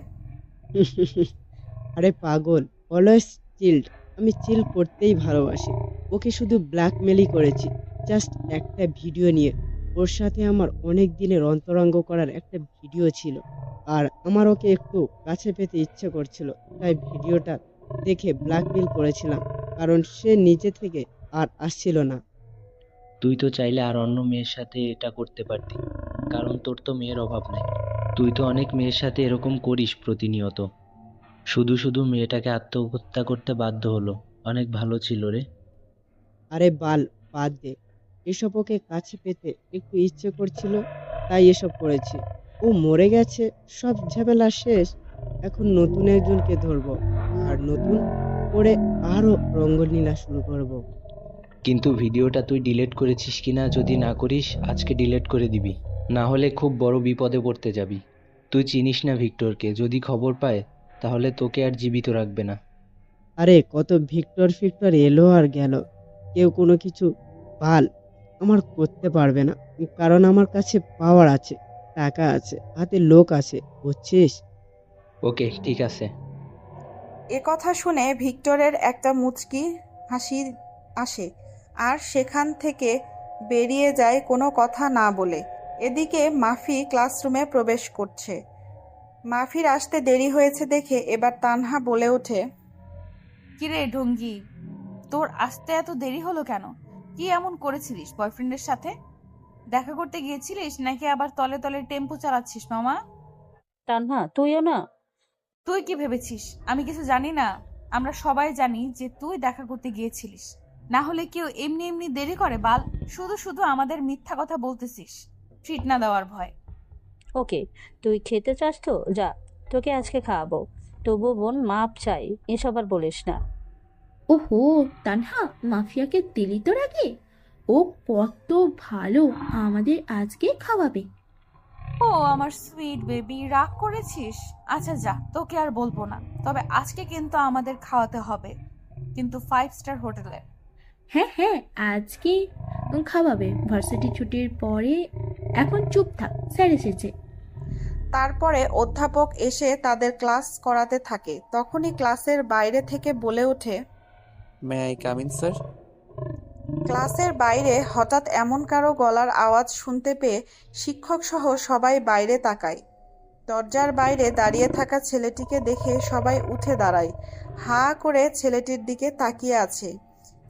আরে পাগল, অলওয়েজ চিল্ড। আমি চিল করতেই ভালোবাসি। ওকে শুধু ব্ল্যাকমেলই করেছি, জাস্ট একটা ভিডিও নিয়ে। ওর সাথে আমার অনেক দিনের অন্তরঙ্গ করার একটা ভিডিও ছিল, আর আমার ওকে একটু কাছে পেতে ইচ্ছে করছিল, তাই ভিডিওটা দেখে ব্ল্যাকমেল করেছিলাম, কারণ সে নিজে থেকে আর আসছিল না। তুই তো চাইলে আর অন্য মেয়ের সাথে এটা করতে পারতি, কারণ তোর তো মেয়ের অভাব নেই। তুই তো অনেক মেয়ের সাথে এরকম করিস প্রতিনিয়ত। শুধু শুধু মেয়েটাকে আত্মহত্যা করতে বাধ্য হলো, অনেক ভালো ছিল রে। আরে বাল, বাদ দে এসব। ওকে কাছে পেতে একটু ইচ্ছে করছিল, তাই এসব করেছি। ও মরে গেছে, সব ঝামেলা শেষ। এখন নতুন একজনকে ধরবো, আর নতুন করে আরো রঙ্গলীলা শুরু করব। কিন্তু ভিডিওটা তুই ডিলিট করেছিস কিনা, যদি না করিস আজকে ডিলিট করে দিবি, না হলে খুব বড় বিপদে পড়তে যাবি। তুই চিনিস না ভিক্টরকে, যদি খবর পায় তাহলে তোকে আর জীবিত রাখবে না। আরে কত ভিক্টর ফিক্টর এলো আর গেল, কেউ কোনো কিছু বাল আমার করতে পারবে না, কারণ আমার কাছে পাওয়ার আছে, টাকা আছে, হাতে লোক আছে, বুঝছিস? ওকে, ঠিক আছে। এ কথা শুনে ভিক্টরের একটা মুচকি হাসি আসে আর সেখান থেকে বেরিয়ে যায় কোনো কথা না বলে। এদিকে মাফি ক্লাসরুমে প্রবেশ করছে। মাফির আসতে দেরি হয়েছে দেখে এবার তানহা বলে ওঠে, কিরে ঢঙ্গি, তোর আসতে এত দেরি হলো কেন? কি এমন করেছিলিস বয়ফ্রেন্ডের সাথে? দেখা করতে গিয়েছিলিস নাকি আবার তলে তলে টেম্পো চালাচ্ছিস মামা? তানহা, তুইও না? তুই কি ভেবেছিস আমি কিছু জানি না? আমরা সবাই জানি যে তুই দেখা করতে গিয়েছিলিস। না হলে কেউ এমনি এমনি দেরি করে বাল? শুধু শুধু আমাদের মিথ্যা কথা বলতেছিস ট্রিট না দেওয়ার ভয়। ওকে, তুই খেতে চাস তো যা, তোকে আজকে খাওয়াবো। তবু বোন, মাপ চাই, এসব আর বলিস না। ওহো, তানহা, মাফিয়াকে দিলি তোর আগে? ও কত ভালো, আমাদের আজকে খাওয়াবে। ও আমার সুইট বেবি, রাগ করেছিস? আচ্ছা যা, তোকে আর বলবো না। তবে আজকে কিন্তু আমাদের খাওয়াতে হবে, কিন্তু 5 স্টার হোটেলে। হ্যাঁ হ্যাঁ, আজকে খাওয়াবে ভার্সিটি ছুটির পরে। এখন চুপ থাক, স্যার এসেছে। তারপরে অধ্যাপক এসে তাদের ক্লাস করাতে থাকে। তখনই ক্লাসের বাইরে থেকে বলে ওঠে, may I come in sir? ক্লাসের বাইরে হঠাৎ এমন কারো গলার আওয়াজ শুনতে পেয়ে শিক্ষক সহ সবাই বাইরে তাকায়। দরজার বাইরে দাঁড়িয়ে থাকা ছেলেটিকে দেখে সবাই উঠে দাঁড়ায়। হাঁ করে ছেলেটির দিকে তাকিয়ে আছে।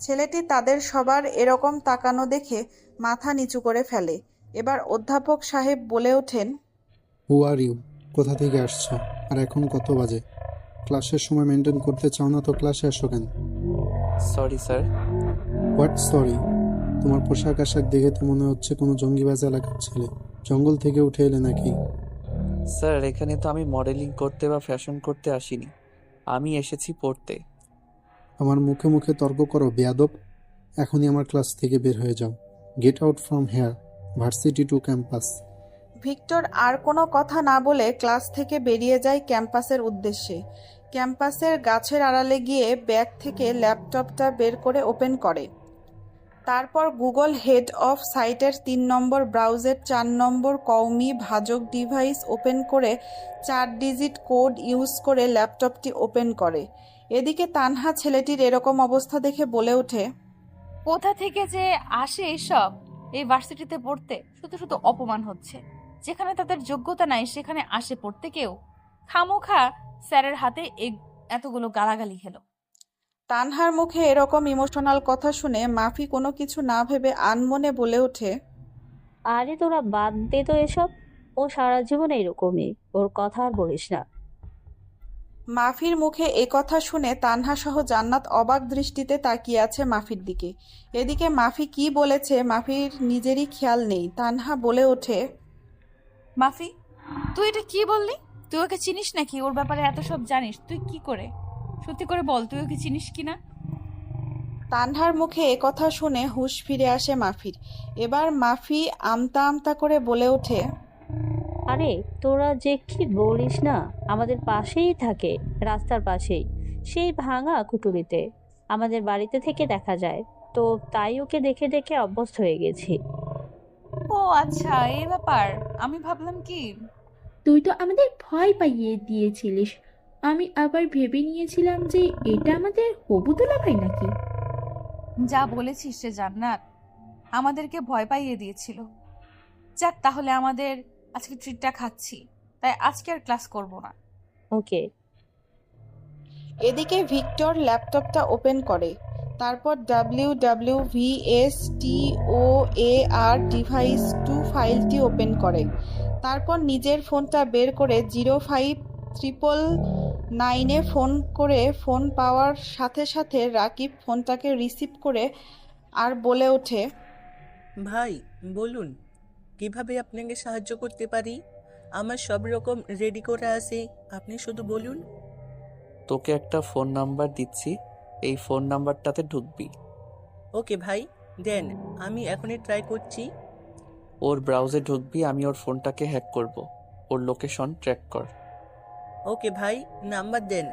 ছেলেটি তাদের সবার এরকম তাকানো দেখে মাথা নিচু করে ফেলে। এবার অধ্যাপক সাহেব বলে ওঠেন, হু আর ইউ? কোথা থেকে আসছো? আর এখন কত বাজে? ক্লাসের সময় মেনটেন করতে চাও না তো ক্লাসে আসো কেন? Sorry sir. What sorry? তোমার পোশাক আশাক দেখে তো মনে হচ্ছে কোনো জঙ্গিবাজ এলাকার ছেলে। জঙ্গল থেকে উঠে এলে নাকি? স্যার, এখানে তো আমি মডেলিং করতে বা ফ্যাশন করতে আসিনি, আমি এসেছি পড়তে। আমার মুখে মুখে তর্ক করো বেয়াদব! এখনই আমার ক্লাস থেকে বের হয়ে যাও। Get out from here, varsity to campus. Victor আর কোনো কথা না বলে ক্লাস থেকে বেরিয়ে যায় ক্যাম্পাসের উদ্দেশ্যে। ক্যাম্পাসের গাছের আড়ালে গিয়ে ব্যাগ থেকে ল্যাপটপটা বের করে ওপেন করে। তারপর গুগল হেড অফ সাইটের 3 নম্বর ব্রাউজের 4 নম্বর কওমি ভাজক ডিভাইস ওপেন করে 4 ডিজিট কোড ইউজ করে ল্যাপটপটি ওপেন করে। এদিকে তানহা ছেলেটির এরকম অবস্থা দেখে বলে ওঠে, কোথা থেকে যে আসে এসব এই ভার্সিটিতে পড়তে? শুধু শুধু অপমান হচ্ছে। যেখানে তাদের যোগ্যতা নাই সেখানে আসে পড়তে কেউ। খামোখা স্যারের হাতে এতগুলো গালাগালি খেলো। তানহার মুখে এরকম ইমোশনাল কথা শুনে মাফি কোনো কিছু না ভেবে আনমনে বলে ওঠে, আরে তোরা বাদ দে তো এসব, ও সারা জীবন এরকমই, ওর কথা আর বলিস না। মাফির মুখে এ কথা শুনে তানহা সহ জান্নাত অবাক দৃষ্টিতে তাকিয়ে আছে মাফির দিকে। এদিকে মাফি কি বলেছে মাফির নিজেরই খেয়াল নেই। তানহা বলে ওঠে, মাফি, তুই এটা কি বললি? তুই ওকে চিনিস নাকি? ওর ব্যাপারে এত সব জানিস? তুই কি করে? সত্যি করে বল, তুই ওকে চিনিস কিনা? তানহার মুখে এ কথা শুনে হুঁশ ফিরে আসে মাফির। এবার মাফি আমতা আমতা করে বলে ওঠে, আরে তোরা যে কি বলিস না, আমাদের পাশেই থাকে, রাস্তার পাশেই, সেই ভাঙা কুটুরিতে। আমাদের বাড়িতে থেকে দেখা যায়, তো তাই ওকে দেখে দেখে অভ্যস্ত হয়ে গেছি। ও আচ্ছা, এই ব্যাপার। আমি ভাবলাম কি। তুই তো আমাদের ভয় পাইয়ে দিয়েছিলিস। আমি আবার ভেবে নিয়েছিলাম যে এটা আমাদের হবু দুলাভাই নাকি। যা বলেছিস সে জান্নাত, আমাদেরকে ভয় পাইয়ে দিয়েছিল। যাক, তাহলে আমাদের আজকে ট্রিটটা খাচ্ছি, তাই আজকে আর ক্লাস করব না। ওকে। এদিকে ভিক্টর ল্যাপটপটা ওপেন করে। তারপর WWVSTOAR ডিভাইস 2 ফাইলটি ওপেন করে। তারপর নিজের ফোনটা বের করে 0599-এ ফোন করে ফোন পাওয়ার সাথে সাথে রাকিব ফোনটাকে রিসিভ করে আর বলে ওঠে, ভাই বলুন, কিভাবে আপনাকে সাহায্য করতে পারি? আমার সব রকম রেডি করে আছে, আপনি শুধু বলুন। তোকে একটা ফোন নাম্বার দিচ্ছি, এই ফোন নাম্বারটাতে ঢুকবি। ওকে ভাই, দেন, আমি এখনই ট্রাই করছি। ওর ব্রাউজে ঢুকবি, আমি ওর ফোনটাকে হ্যাক করব। ওর লোকেশন ট্র্যাক কর। ওকে ভাই, নাম্বার দেন,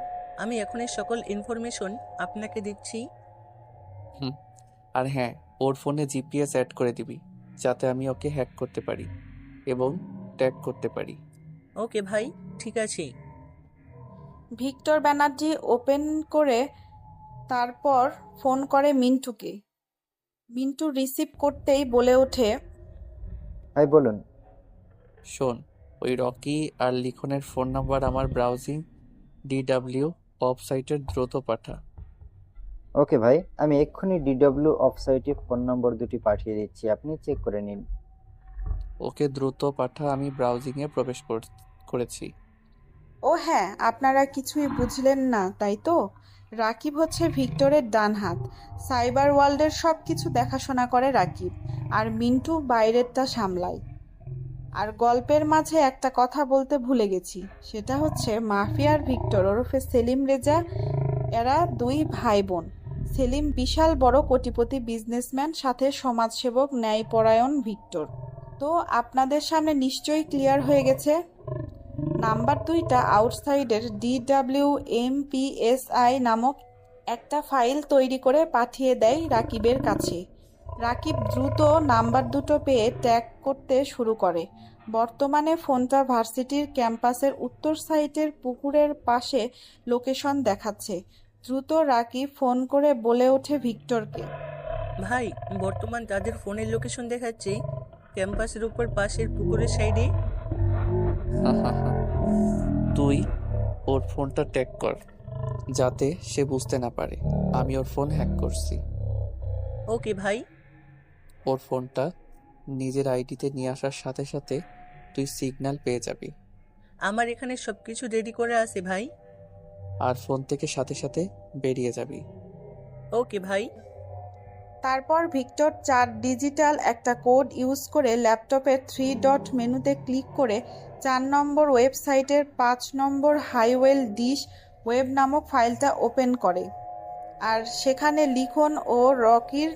আমি এখনই সকল ইনফরমেশন আপনাকে দিচ্ছি। আর হ্যাঁ, ওর ফোনে জিপিএস অ্যাড করে দিবি, যাতে আমি ওকে হ্যাক করতে পারি এবং ট্র্যাক করতে পারি। ওকে ভাই, ঠিক আছে। ভিক্টর ব্যানার্জি ওপেন করে তারপর ফোন করে মিন্টুকে। মিন্টু রিসিভ করতেই বলে ওঠে, ভাই বলুন। শোন, ওই রকি আর লিখনের ফোন নাম্বার আমার ব্রাউজিং DW ওয়েবসাইটের দ্রুত পাঠা। ওকে ভাই, আমি এক্ষুনি DW অফসাইটে ফোন নম্বর দুটি পাঠিয়ে দিচ্ছি, আপনি চেক করে নিন। ওকে দ্রুত পাঠা, আমি ব্রাউজিংয়ে প্রবেশ করেছি। ও হ্যাঁ, আপনারা কিছুই বুঝলেন না তাই তো? রাকিব হচ্ছে ভিক্টরের ডান হাত। সাইবার ওয়ার্ল্ডের সব কিছু দেখাশোনা করে রাকিব, আর মিন্টু বাইরেরটা সামলায়। আর গল্পের মাঝে একটা কথা বলতে ভুলে গেছি, সেটা হচ্ছে মাফিয়ার ভিক্টর ওরফে সেলিম রেজা, এরা দুই ভাই বোন। সেলিম বিশাল বড় কোটিপতি বিজনেসম্যান, সাথে সমাজসেবক ন্যায়পরায়ণ ভিক্টর। তো আপনাদের সামনে নিশ্চয়ই ক্লিয়ার হয়ে গেছে। নাম্বার 2টা আউটসাইডের DWMPSI নামক একটা ফাইল তৈরি করে পাঠিয়ে দেয় রাকিবের কাছে। রাকিব দ্রুত নাম্বার দুটো পেয়ে ট্যাগ করতে শুরু করে। বর্তমানে ফোনটা ভার্সিটির ক্যাম্পাসের উত্তর সাইডের পুকুরের পাশে লোকেশন দেখাচ্ছে। দ্রুত রাকিব ফোন করে বলে ওঠে ভিক্টরকে, ভাই, বর্তমান তাদের ফোনের লোকেশন দেখাচ্ছে ক্যাম্পাসের উপর পাশের পুকুরের সাইডে। তুই ওর ফোনটা ট্যাগ কর, যাতে সে বুঝতে না পারে আমি ওর ফোন হ্যাক করছি। ওকে ভাই। ওর ফোনটা নিজের আইডিতে নিয়ে আসার সাথে সাথে তুই সিগন্যাল পেয়ে যাবি। আমার এখানে সবকিছু রেডি করে আছে ভাই। আর ফোন থেকে সাথে সাথে বেরিয়ে যাবি। ওকে ভাই। তারপর ভিক্টর 4 ডিজিটাল একটা কোড ইউজ করে ল্যাপটপের 3 ডট মেনুতে ক্লিক করে 4 নম্বর ওয়েবসাইটের 5 নম্বর হাইওয়েল ডিশ ওয়েব নামক ফাইলটা ওপেন করে, আর সেখানে লিখন ও রকির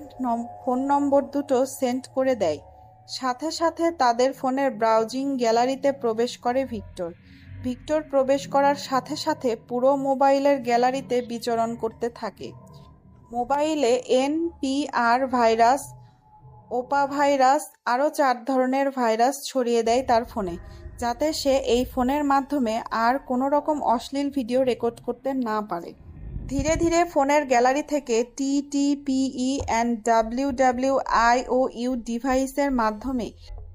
ফোন নম্বর দুটো সেন্ড করে দেয়। সাথে সাথে তাদের ফোনের ব্রাউজিং গ্যালারিতে প্রবেশ করে ভিক্টর। ভিক্টর প্রবেশ করার সাথে সাথে পুরো মোবাইলের গ্যালারিতে বিচরণ করতে থাকে। মোবাইলে NPR ভাইরাস, ওপা ভাইরাস, আরও 4 ধরনের ভাইরাস ছড়িয়ে দেয় তার ফোনে, যাতে সে এই ফোনের মাধ্যমে আর কোনো রকম অশ্লীল ভিডিও রেকর্ড করতে না পারে। ধীরে ধীরে ফোনের গ্যালারি থেকে TTPE and WWIOU ডিভাইসের মাধ্যমে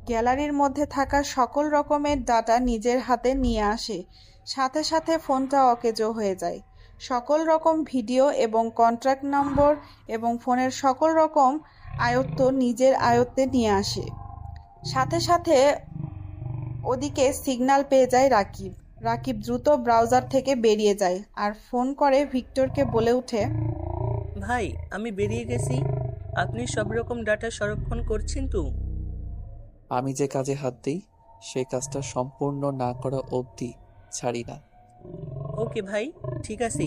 গ্যালারির মধ্যে থাকা সকল রকমের ডাটা নিজের হাতে নিয়ে আসে। সাথে সাথে ফোনটা অকেজো হয়ে যায়। সকল রকম ভিডিও এবং কন্ট্যাক্ট নম্বর এবং ফোনের সকল রকম আয়ত্ত নিজের আয়ত্তে নিয়ে আসে। সাথে সাথে ওদিকে সিগন্যাল পেয়ে যায় রাকিব। রাকিব দ্রুত ব্রাউজার থেকে বেরিয়ে যায় আর ফোন করে ভিক্টরকে বলে ওঠে, ভাই, আমি বেরিয়ে গেছি। আপনি সব রকম ডাটা সংরক্ষণ করছেন তো? আমি যে কাজে হাত দিই সেই কাজটা সম্পূর্ণ না করা অবধি ছাড়ি না। ওকে ভাই, ঠিক আছে।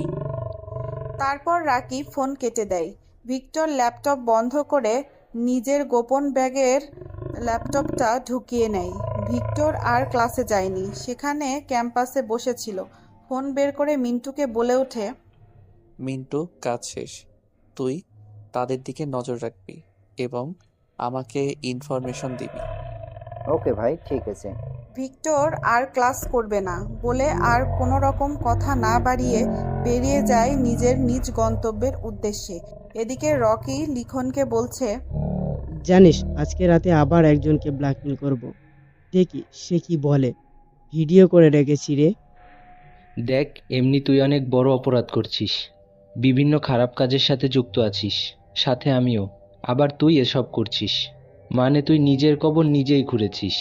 তারপর রাকিব ফোন কেটে দেয়। ভিক্টর ল্যাপটপ বন্ধ করে নিজের গোপন ব্যাগের ল্যাপটপটা ঢুকিয়ে নেয়। ভিক্টর আর ক্লাসে যায়নি, সেখানে ক্যাম্পাসে বসেছিল। ফোন বের করে মিন্টুকে বলে ওঠে, মিন্টু, কাজ শেষ। তুই তাদের দিকে নজর রাখবি এবং আমাকে ইনফরমেশন দিবি। ওকে ভাই, ঠিক আছে। ভিক্টর আর ক্লাস করবে না বলে আর কোনো রকম কথা না বাড়িয়ে বেরিয়ে যায় নিজের নিজ গন্তব্যের উদ্দেশ্যে। এদিকে রকি লিখনকে বলছে, জানিস আজকে রাতে আবার একজনকে ব্ল্যাকমেল করব। দেখি সে কি বলে। ভিডিও করে রেখেছি রে। দেখ, এমনি তুই অনেক বড় অপরাধ করছিস, বিভিন্ন খারাপ কাজের সাথে যুক্ত আছিস, সাথে আমিও। আবার তুই এসব করছিস, মানে তুই নিজের কবর নিজেই খুঁড়েছিস।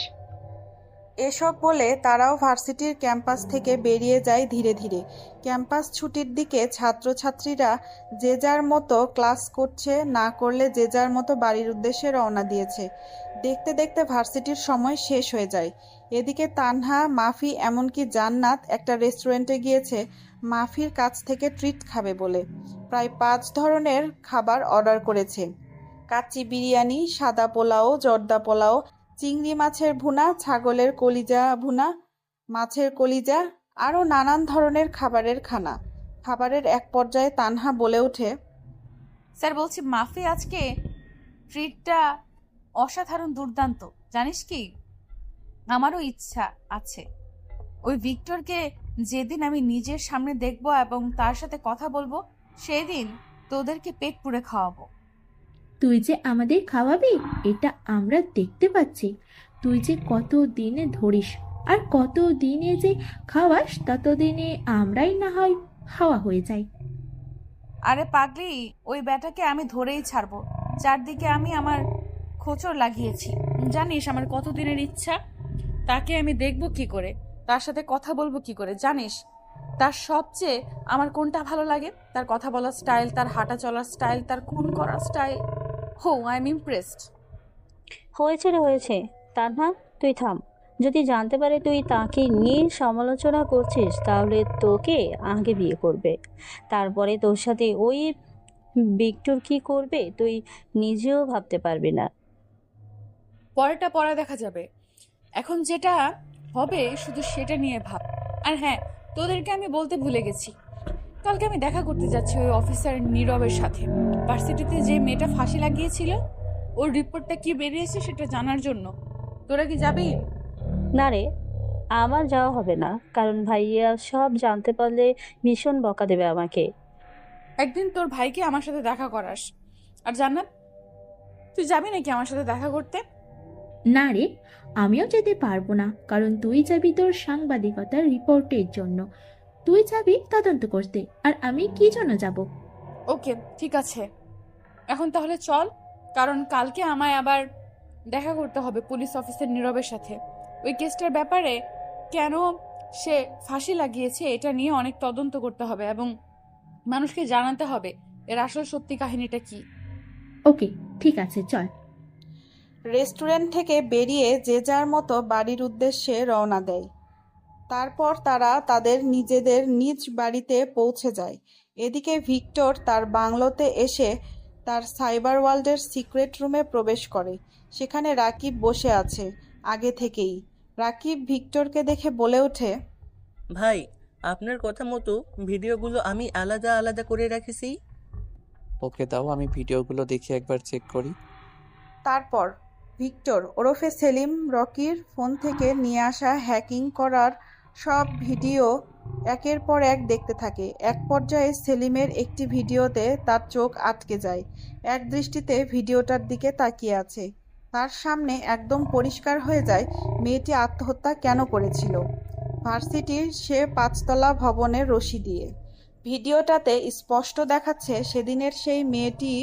এসব বলে তারাও ভার্সিটির ক্যাম্পাস থেকে বেরিয়ে যায় ধীরে ধীরে। ক্যাম্পাস ছুটির দিকে ছাত্রছাত্রীরা যে যার মতো ক্লাস করছে, না করলে যে যার মতো বাড়ির উদ্দেশ্যে রওনা দিয়েছে। দেখতে দেখতে ভার্সিটির সময় শেষ হয়ে যায়। এদিকে তানহা, মাফি, এমনকি জান্নাত একটা রেস্টুরেন্টে গিয়েছে মাফির কাছ থেকে ট্রিট খাবে বলে। প্রায় 5 ধরনের খাবার অর্ডার করেছে। কাচ্চি বিরিয়ানি, সাদা পোলাও, জর্দা পোলাও, চিংড়ি মাছের ভুনা, ছাগলের কলিজা ভুনা, মাছের কলিজা, আরও নানান ধরনের খাবারের খানা। খাবারের এক পর্যায়ে তানহা বলে ওঠে, স্যার বলছি মাফি আজকে ট্রিটটা অসাধারণ দুর্দান্ত, জানিস কি? আমারও ইচ্ছা আছে ওই ভিক্টরকে যেদিন আমি নিজের সামনে দেখব এবং তার সাথে কথা বলবো, সেদিন তোদেরকে পেট পুড়ে খাওয়াবো। তুই যে আমাদের খাওয়াবি এটা আমরা দেখতে পাচ্ছি। তুই যে কত দিনে ধরিস আর কত দিনে যে খাওয়াস, ততদিনে আমরাই না হয় হাওয়া হয়ে যাই। আরে পাগলি, ওই ব্যাটাকে আমি ধরেই ছাড়বো। চারদিকে আমি আমার খোঁচর লাগিয়েছি। জানিস আমার কত দিনের ইচ্ছা? তাকে আমি দেখব কি করে, তার সাথে কথা বলবো কি করে? জানিস তার সবচেয়ে আমার কোনটা ভালো লাগে? তার কথা বলার স্টাইল, তার হাঁটা চলার স্টাইল, তার খুন করার স্টাইল। হো, আই এম ইমপ্রেসড। হয়েছে রে হয়েছে, তানহা তুই থাম। যদি জানতে পারে তুই তাকে নিয়ে সমালোচনা করছিস তাহলে তোকে আগে বিয়ে করবে, তারপরে তোর সাথে ওই বিক্টর কি করবে তুই নিজেও ভাবতে পারবি না। পরেরটা পরে দেখা যাবে, এখন যেটা হবে শুধু সেটা নিয়ে ভাব। আর হ্যাঁ, তোদেরকে আমি বলতে ভুলে গেছি, কালকে আমি দেখা করতে যাচ্ছি ওই অফিসার নীরবের সাথে, ভার্সিটিতে যে মেয়েটা ফাঁসি লাগিয়েছিল ওর রিপোর্টটা কি বেরিয়েছে সেটা জানার জন্য। তোরা কি যাবি? না রে, আমার যাওয়া হবে না, কারণ ভাইয়া সব জানতে পারলে ভীষণ বকা দেবে আমাকে। একদিন তোর ভাইকে আমার সাথে দেখা করাস। আর জান্নাত, তুই যাবি নাকি আমার সাথে দেখা করতে? না রে, আমিও যেতে পারবো না, কারণ তুই যাবি তোর সাংবাদিকতার রিপোর্টের জন্য। তুই যাবি তদন্ত করতে, আর আমি কি জন্য যাব? ওকে, ঠিক আছে, এখন তাহলে চল, কারণ কালকে আমায় আবার দেখা করতে হবে পুলিশ অফিসার নীরবের সাথে। ওই কেসটার ব্যাপারে কেন সে ফাঁসি লাগিয়েছে এটা নিয়ে অনেক তদন্ত করতে হবে এবং মানুষকে জানাতে হবে এর আসল সত্যি কাহিনীটা কি। ওকে, ঠিক আছে, চল। রেস্টুরেন্ট থেকে বেরিয়ে যে যার মতো বাড়ির উদ্দেশ্যে রওনা দেয়। তারপর তারা তাদের নিজেদের নিজ বাড়িতে পৌঁছে যায়। এদিকে ভিক্টর তার বাংলোতে এসে তার সাইবার ওয়ার্ল্ডের সিক্রেট রুমে প্রবেশ করে। সেখানে রাকিব বসে আছে আগে থেকেই। রাকিব ভিক্টরকে দেখে বলে ওঠে, ভাই, আপনার কথা মতো ভিডিওগুলো আমি আলাদা আলাদা করে রাখেছি। ওকে দাও, আমি ভিডিওগুলো দেখে একবার চেক করি। তারপর ভিক্টর ওরফে সেলিম রকির ফোন থেকে নিয়ে আসা হ্যাকিং করার সব ভিডিও একের পর এক দেখতে থাকে। এক পর্যায়ে সেলিমের একটি ভিডিওতে তার চোখ আটকে যায়। এক দৃষ্টিতে ভিডিওটার দিকে তাকিয়ে আছে। তার সামনে একদম পরিষ্কার হয়ে যায় মেয়েটি আত্মহত্যা কেন করেছিল। ভার্সিটির সে 5তলা ভবনের রশি দিয়ে। ভিডিওটাতে স্পষ্ট দেখাচ্ছে সেদিনের সেই মেয়েটি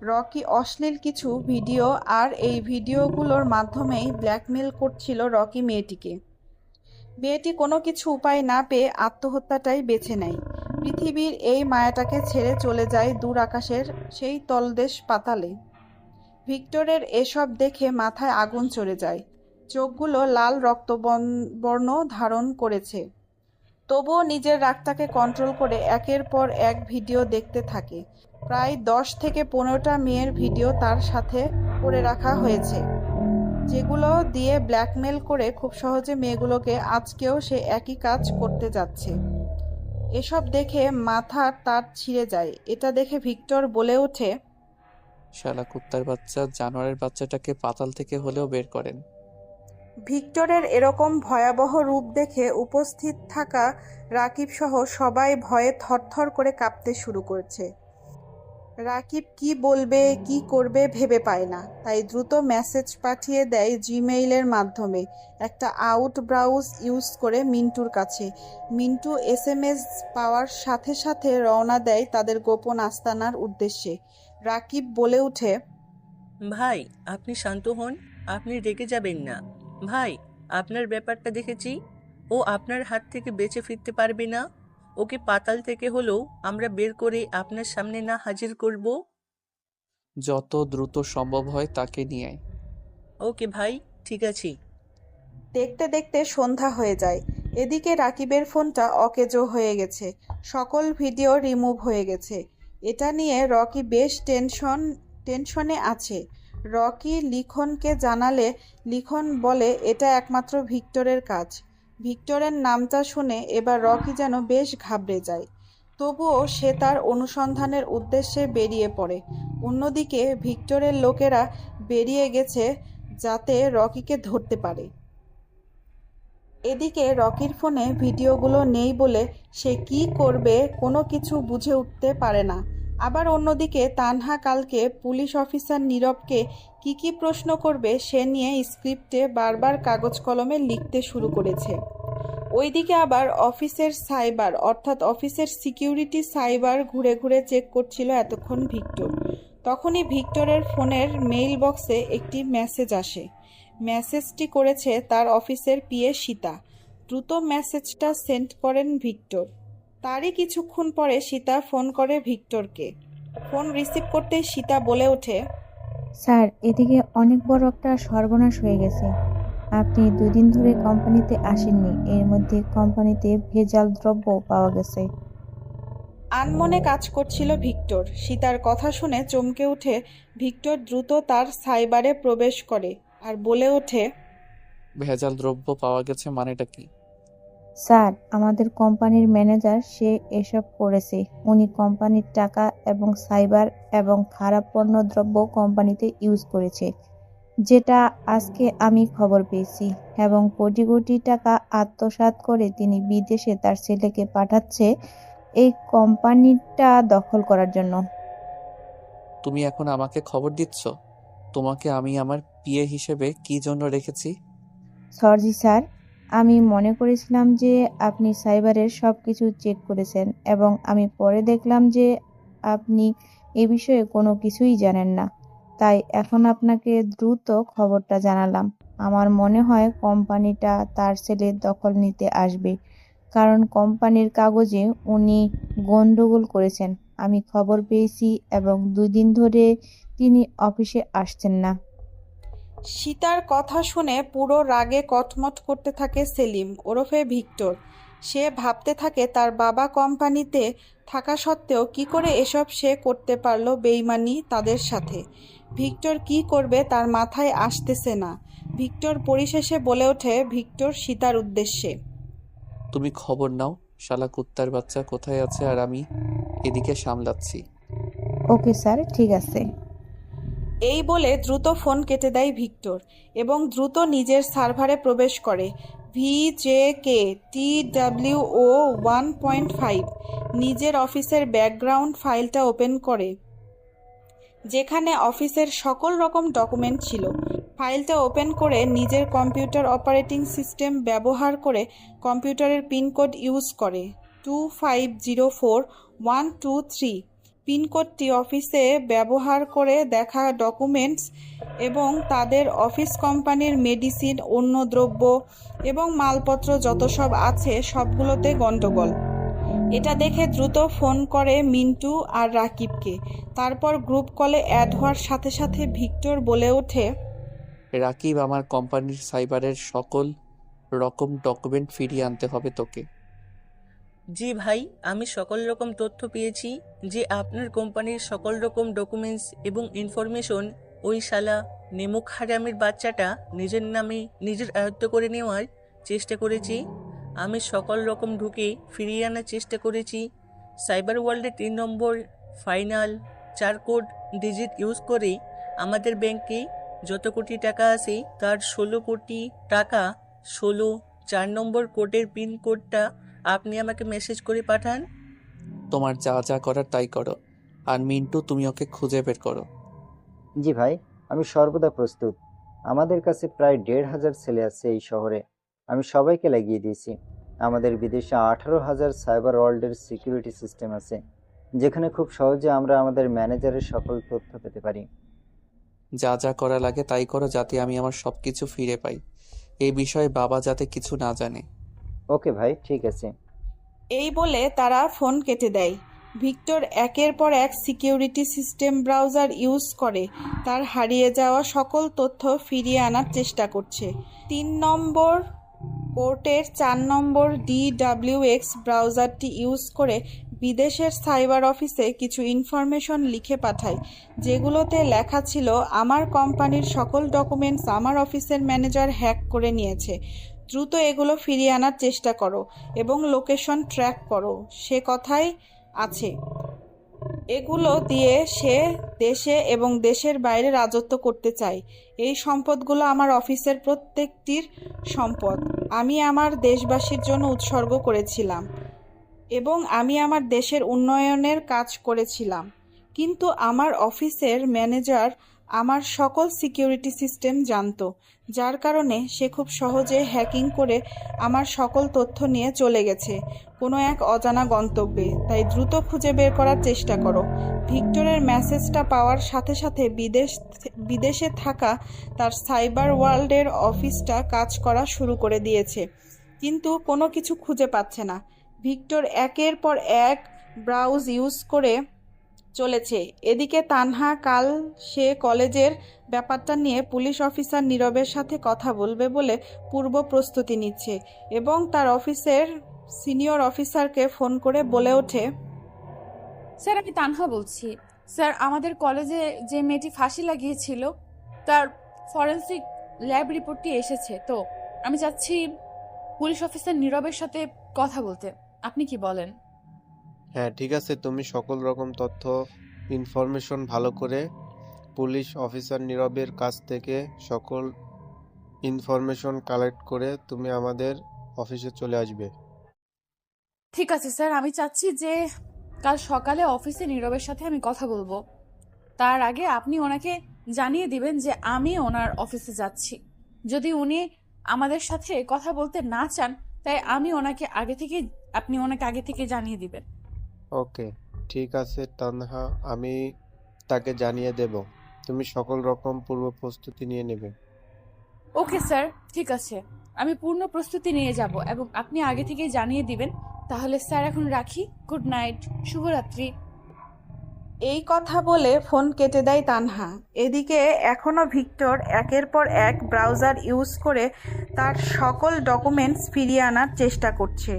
রকি অশ্লীল কিছু ভিডিও আর এই ভিডিওগুলোর মাধ্যমেই ব্ল্যাকমেল করছিল রকি মেয়েটিকে। মেয়েটি কোনো কিছু উপায় না পেয়ে আত্মহত্যাটাই বেছে নেয়। পৃথিবীর এই মায়াটাকে ছেড়ে চলে যায় দূর আকাশের সেই তলদেশ পাতালে। ভিক্টরের এসব দেখে মাথায় আগুন চড়ে যায়। চোখগুলো লাল রক্তবর্ণ ধারণ করেছে। তবুও নিজের রাগটাকে কন্ট্রোল করে একের পর এক ভিডিও দেখতে থাকে। প্রায় 10 থেকে 15টা মেয়ের ভিডিও তার সাথে করে রাখা হয়েছে, যেগুলো দিয়ে ব্ল্যাকমেল করে খুব সহজে মেয়েগুলোকে আজকেও সে একই কাজ করতে যাচ্ছে। এসব দেখে মাথার তার ছিঁড়ে যায়। এটা দেখে ভিক্টর বলে ওঠে, শালা কুত্তার বাচ্চা, জানোয়ারের বাচ্চাটাকে পাতাল থেকে হলেও বের করেন। ভিক্টরের এরকম ভয়াবহ রূপ দেখে উপস্থিত থাকা রাকিব সহ সবাই ভয়ে থরথর করে কাঁপতে শুরু করছে। রাকিব কি বলবে কি করবে ভেবে পায় না, তাই দ্রুত মেসেজ পাঠিয়ে দেয় জিমেইলের মাধ্যমে একটা আউট ব্রাউজ ইউজ করে মিন্টুর কাছে। মিন্টু SMS পাওয়ার সাথে সাথে রওনা দেয় তাদের গোপন আস্তানার উদ্দেশ্যে। রাকিব বলে ওঠে, ভাই, আপনি শান্ত হন, আপনি রেগে যাবেন না। ভাই, আপনার ব্যাপারটা দেখেছি, ও আপনার হাত থেকে বেঁচে ফিরতে পারবে না। ওকে পাতাল থেকে হলেও আমরা বের করে আপনার সামনে না হাজির করব। যত দ্রুত সম্ভব হয় তাকে নিয়ে আয়। ওকে ভাই, ঠিক আছে। দেখতে দেখতে সন্ধ্যা হয়ে যায়। এদিকে রাকিবের ফোনটা অকেজো হয়ে গেছে, সকল ভিডিও রিমুভ হয়ে গেছে। এটা নিয়ে রকি বেশ টেনশনে আছে। রকি লিখনকে জানালে লিখন বলে এটা একমাত্র ভিক্টরের কাজ। ভিক্টরের নামটা শুনে এবার রকি যেন বেশ ঘাবড়ে যায়। তবুও সে তার অনুসন্ধানের উদ্দেশ্যে বেরিয়ে পড়ে। অন্যদিকে ভিক্টরের লোকেরা বেরিয়ে গেছে যাতে রকিকে ধরতে পারে। এদিকে রকির ফোনে ভিডিওগুলো নেই বলে সে কি করবে কোনো কিছু বুঝে উঠতে পারে না। আবার অন্যদিকে তানহা কালকে পুলিশ অফিসার নীরবকে কি প্রশ্ন করবে সে নিয়ে স্ক্রিপ্টে বারবার কাগজ কলমে লিখতে শুরু করেছে। ওইদিকে আবার অফিসের সাইবার অর্থাৎ অফিসের সিকিউরিটি সাইবার ঘুরে ঘুরে চেক করছিল এতক্ষণ ভিক্টর। তখনই ভিক্টরের ফোনের মেইল বক্সে একটি মেসেজ আসে। মেসেজটি করেছে তার অফিসের পিএ সীতা। দ্রুত মেসেজটা সেন্ড করেন ভিক্টর। তারই কিছুক্ষণ পরে সীতা ফোন করে ভিক্টরকে। ফোন রিসিভ করতেই সীতা বলে ওঠে, স্যার, এদিকে অনেক বড় একটা সর্বনাশ হয়ে গেছে। আপনি 2 দিন ধরে কোম্পানিতে আসেননি, এর মধ্যে কোম্পানিতে ভেজাল দ্রব্য পাওয়া গেছে। আনমনে কাজ করছিল ভিক্টর। সীতার কথা শুনে চমকে উঠে ভিক্টর দ্রুত তার সাইবারে প্রবেশ করে আর বলে ওঠে, ভেজাল দ্রব্য পাওয়া গেছে মানেটা কি? স্যার, আমাদের কোম্পানির ম্যানেজার সে এসব করেছে। উনি কোম্পানির টাকা এবং সাইবার এবং খারাপ পণ্য দ্রব্য কোম্পানিতে ইউজ করেছে, যেটা আজকে আমি খবর পেয়েছি, এবং কোটি কোটি টাকা আত্মসাৎ করে তিনি বিদেশে তার ছেলেকে পাঠাচ্ছে এই কোম্পানিটা দখল করার জন্য। তুমি এখন আমাকে খবর দিচ্ছ? তোমাকে আমি আমার পিএ হিসেবে কি জন্য রেখেছি? সরি স্যার, আমি মনে করেছিলাম যে আপনি সাইবারের সব কিছু চেক করেছেন, এবং আমি পরে দেখলাম যে আপনি এ বিষয়ে কোনো কিছুই জানেন না। তাই এখন আপনাকে দ্রুত খবরটা জানালাম। আমার মনে হয় কোম্পানিটা তার ছেলের দখল নিতে আসবে, কারণ কোম্পানির কাগজে উনি গন্ডগোল করেছেন। আমি খবর পেয়েছি এবং 2 দিন ধরে তিনি অফিসে আসছেন না। সীতার কথা শুনে পুরো রাগে কটমট করতে থাকে সেলিম ওরফে ভিক্টর। সে ভাবতে থাকে তার বাবা কোম্পানিতে থাকা সত্ত্বেও কি করে এসব সে করতে পারলো বেইমানি তাদের সাথে। ভিক্টর কি করবে তার মাথায় আসতেছে না। ভিক্টর পরিশেষে বলে ওঠে ভিক্টর সীতার উদ্দেশ্যে, তুমি খবর নাও, শালা কুত্তার বাচ্চা কোথায় আছে আর আমি এদিকে সামলাচ্ছি। ওকে স্যার, ঠিক আছে। এই বলে দ্রুত ফোন কেটে দেয় ভিক্টর এবং দ্রুত নিজের সার্ভারে প্রবেশ করে। VJKTWO 1.5 নিজের অফিসের ব্যাকগ্রাউন্ড ফাইলটা ওপেন করে, যেখানে অফিসের সকল রকম ডকুমেন্ট ছিল। ফাইলটা ওপেন করে নিজের কম্পিউটার অপারেটিং সিস্টেম ব্যবহার করে কম্পিউটারের পিনকোড ইউজ করে 2504123। পিনকোডটি অফিসে ব্যবহার করে দেখা ডকুমেন্টস এবং তাদের অফিস কোম্পানির মেডিসিন, অন্য দ্রব্য এবং মালপত্র যত সব আছে সবগুলোতে গন্ডগোল। এটা দেখে দ্রুত ফোন করে মিন্টু আর রাকিবকে। তারপর গ্রুপ কলে অ্যাড হওয়ার সাথে সাথে ভিক্টর বলে ওঠে, রাকিব, আমার কোম্পানির সাইবারের সকল রকম ডকুমেন্ট ফিরিয়ে আনতে হবে তোকে। জি ভাই, আমি সকল রকম তথ্য পেয়েছি যে আপনার কোম্পানির সকল রকম ডকুমেন্টস এবং ইনফরমেশন ওই শালা নেমুক হারামের বাচ্চাটা নিজের নামে নিজের আয়ত্ত করে নেওয়ার চেষ্টা করেছি। আমি সকল রকম ঢুকে ফিরিয়ে আনার চেষ্টা করেছি। সাইবার ওয়ার্ল্ডের 3 নম্বর ফাইনাল 4 কোড ডিজিট ইউজ করে আমাদের ব্যাংকে যত কোটি টাকা আছে তার 16 কোটি টাকা 4 নম্বর কোডের পিন কোডটা আপনি আমাকে মেসেজ করে পাঠান। তোমার যা যা করার তাই করো, আর মিন্টু তুমি ওকে খুঁজে বের করো। জি ভাই, আমি সর্বদা প্রস্তুত। আমাদের কাছে প্রায় 1,500 ছেলে আছে এই শহরে। আমি সবাইকে লাগিয়ে দিয়েছি। আমাদের বিদেশে 18,000 সাইবার ওয়ার্ল্ডের সিকিউরিটি সিস্টেম আছে, যেখানে খুব সহজে আমরা আমাদের ম্যানেজারের সকল তথ্য পেতে পারি। যা যা করা লাগে তাই করো, যাতে আমি আমার সবকিছু ফিরে পাই। এই বিষয়ে বাবা যাতে কিছু না জানে। ওকে ভাই, ঠিক আছে। এই বলে তারা ফোন কেটে দেয়। ভিক্টর একের পর এক সিকিউরিটি সিস্টেম ব্রাউজার ইউজ করে তার হারিয়ে যাওয়া সকল তথ্য ফিরিয়ে আনার চেষ্টা করছে। 3 নম্বর পোর্টের 4 নম্বর DWX ব্রাউজারটি ইউজ করে বিদেশের সাইবার অফিসে কিছু ইনফরমেশন লিখে পাঠায়, যেগুলোতে লেখা ছিল আমার কোম্পানির সকল ডকুমেন্টস আমার অফিসের ম্যানেজার হ্যাক করে নিয়েছে। দ্রুত এগুলো ফিরিয়ে আনার চেষ্টা করো এবং লোকেশন ট্র্যাক করো, সে কথাই আছে। এগুলো দিয়ে সে দেশে এবং দেশের বাইরে রাজত্ব করতে চায়। এই সম্পদগুলো আমার অফিসের প্রত্যেকটির সম্পদ। আমি আমার দেশবাসীর জন্য উৎসর্গ করেছিলাম এবং আমি আমার দেশের উন্নয়নের কাজ করেছিলাম। কিন্তু আমার অফিসের ম্যানেজার আমার সকল সিকিউরিটি সিস্টেম জানতো, যার কারণে সে খুব সহজে হ্যাকিং করে আমার সকল তথ্য নিয়ে চলে গেছে কোনো এক অজানা গন্তব্যে। তাই দ্রুত খুঁজে বের করার চেষ্টা করো। ভিক্টরের মেসেজটা পাওয়ার সাথে সাথে বিদেশে থাকা তার সাইবার ওয়ার্ল্ডের অফিসটা কাজ করা শুরু করে দিয়েছে, কিন্তু কোনো কিছু খুঁজে পাচ্ছে না। ভিক্টর একের পর এক ব্রাউজ ইউজ করে চলেছে। এদিকে তানহা কাল সে কলেজের ব্যাপারটা নিয়ে পুলিশ অফিসার নীরবের সাথে কথা বলবে বলে পূর্ব প্রস্তুতি নিচ্ছে এবং তার অফিসের সিনিয়র অফিসারকে ফোন করে বলে ওঠে, স্যার আমি তানহা বলছি। স্যার আমাদের কলেজে যে মেয়েটি ফাঁসি লাগিয়েছিল তার ফরেন্সিক ল্যাব রিপোর্টটি এসেছে, তো আমি চাচ্ছি পুলিশ অফিসার নীরবের সাথে কথা বলতে। আপনি কি বলেন? হ্যাঁ ঠিক আছে, তুমি সকল রকম তথ্য ইনফরমেশন ভালো করে পুলিশ অফিসার নীরবের কাছ থেকে সকল ইনফরমেশন কালেক্ট করে তুমি আমাদের অফিসে চলে আসবে। ঠিক আছে স্যার, আমি চাচ্ছি যে কাল সকালে অফিসে নীরবের সাথে আমি কথা বলবো। তার আগে আপনি ওনাকে জানিয়ে দিবেন যে আমি ওনার অফিসে যাচ্ছি। যদি উনি আমাদের সাথে কথা বলতে না চান, তাই আপনি ওনাকে আগে থেকে জানিয়ে দিবেন। ওকে ঠিক আছে তানহা, আমি তাকে জানিয়ে দেব। তুমি সকল রকম পূর্ব প্রস্তুতি নিয়ে নেবে। ওকে স্যার, ঠিক আছে, আমি পূর্ণ প্রস্তুতি নিয়ে যাব এবং আপনি আগে থেকেই জানিয়ে দিবেন। তাহলে স্যার এখন রাখি। গুড নাইট, শুভরাত্রি। এই কথা বলে ফোন কেটে দেয় তানহা। এদিকে এখনও ভিক্টর একের পর এক ব্রাউজার ইউজ করে তার সকল ডকুমেন্টস ফিরিয়ে আনার চেষ্টা করছে।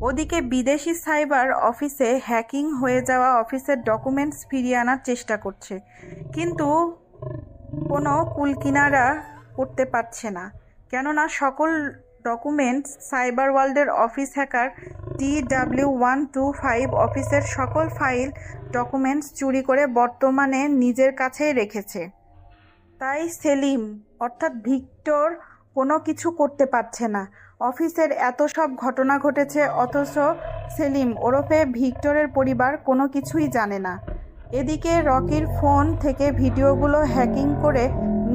ওদিকে বিদেশি সাইবার অফিসে হ্যাকিং হয়ে যাওয়া অফিসের ডকুমেন্টস ফিরিয়ে আনার চেষ্টা করছে, কিন্তু কোনো কুলকিনারা করতে পারছে না, কেননা সকল ডকুমেন্টস সাইবার ওয়ার্ল্ডের অফিস হ্যাকার TW125 অফিসের সকল ফাইল ডকুমেন্টস চুরি করে বর্তমানে নিজের কাছেই রেখেছে। তাই সেলিম অর্থাৎ ভিক্টর কোনো কিছু করতে পারছে না। অফিসের এত সব ঘটনা ঘটেছে, অথচ সেলিম ওরফে ভিক্টরের পরিবার কোনো কিছুই জানে না। এদিকে রকির ফোন থেকে ভিডিওগুলো হ্যাকিং করে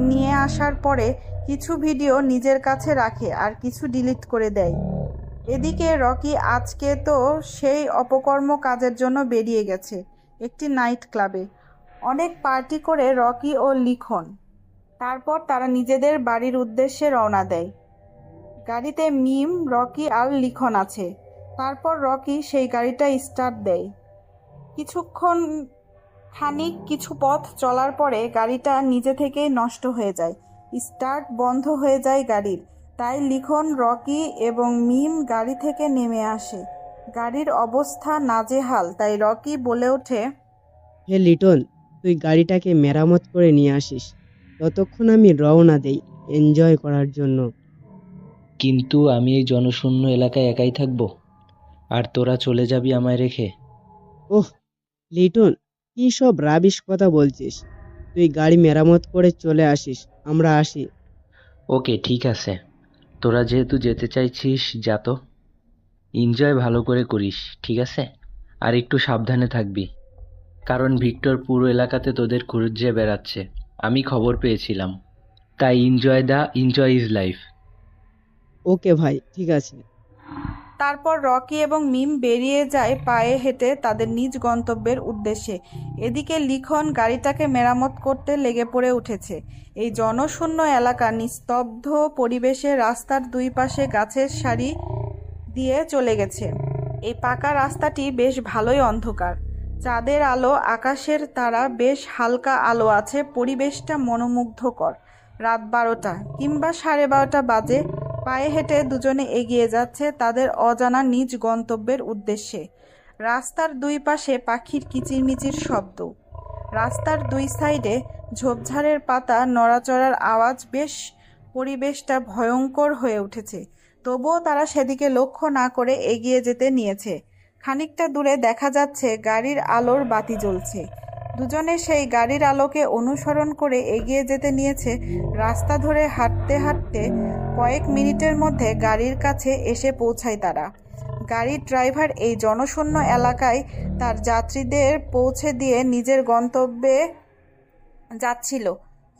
নিয়ে আসার পরে কিছু ভিডিও নিজের কাছে রাখে আর কিছু ডিলিট করে দেয়। এদিকে রকি আজকে তো সেই অপকর্ম কাজের জন্য বেরিয়ে গেছে একটি নাইট ক্লাবে। অনেক পার্টি করে রকি ও লিখন, তারপর তারা নিজেদের বাড়ির উদ্দেশ্যে রওনা দেয়। গাড়িতে মিম, রকি আর লিখন আছে। তারপর রকি সেই গাড়িটা স্টার্ট দেয়। কিছু পথ চলার পরে গাড়িটা নিজে থেকেই নষ্ট হয়ে যায়, স্টার্ট বন্ধ হয়ে যায় গাড়ির। তাই লিখন, রকি এবং মিম গাড়ি থেকে নেমে আসে। গাড়ির অবস্থা নাজেহাল, তাই রকি বলে ওঠে, হে লিটন, তুই গাড়িটাকে মেরামত করে নিয়ে আসিস, ততক্ষণ আমি রওনা দেই এনজয় করার জন্য। কিন্তু আমি এই জনশূন্য এলাকায় একাই থাকবো, আর তোরা চলে যাবি আমায় রেখে? ওহ লিটন, কি সব রাবিশ কথা বলছিস? তুই গাড়ি মেরামত করে চলে আসিস, আমরা আসি। ওকে ঠিক আছে, তোরা যেহেতু যেতে চাইছিস যা তো, এনজয় ভালো করে করিস, ঠিক আছে? আর একটু সাবধানে থাকবি, কারণ ভিক্টর পুরো এলাকাতে তোদের খুঁজে বেড়াচ্ছে, আমি খবর পেয়েছিলাম। তাই এনজয় ইজ লাইফ। ওকে ভাই, ঠিক আছে। তারপর রকি এবং মিম বেরিয়ে যায় পায়ে হেঁটে তাদের নিজ গন্তব্যের উদ্দেশ্যে। এদিকে লিখন গাড়িটাকে মেরামত করতে লেগে পড়ে উঠেছে। এই জনশূন্য এলাকা নিস্তব্ধ পরিবেশে রাস্তার দুই পাশে গাছের সারি দিয়ে চলে গেছে। এই পাকা রাস্তাটি বেশ ভালোই অন্ধকার, চাঁদের আলো, আকাশের তারা, বেশ হালকা আলো আছে, পরিবেশটা মনোমুগ্ধকর। রাত 12টা কিংবা 12:30 বাজে। পায়ে হেঁটে দুজনে এগিয়ে যাচ্ছে তাদের অজানা নিজ গন্তব্যের উদ্দেশ্যে। রাস্তার দুই পাশে পাখির কিচিরমিচির শব্দ, রাস্তার দুই সাইডে ঝোপঝাড়ের পাতা নড়াচড়ার আওয়াজ, বেশ পরিবেশটা ভয়ঙ্কর হয়ে উঠেছে। তবুও তারা সেদিকে লক্ষ্য না করে এগিয়ে যেতে নিয়েছে। খানিকটা দূরে দেখা যাচ্ছে গাড়ির আলোর বাতি জ্বলছে। দুজনে সেই গাড়ির আলোকে অনুসরণ করে এগিয়ে যেতে নিয়েছে। রাস্তা ধরে হাঁটতে হাঁটতে কয়েক মিনিটের মধ্যে গাড়ির কাছে এসে পৌঁছায় তারা। গাড়ির ড্রাইভার এই জনশূন্য এলাকায় তার যাত্রীদের পৌঁছে দিয়ে নিজের গন্তব্যে যাচ্ছিল।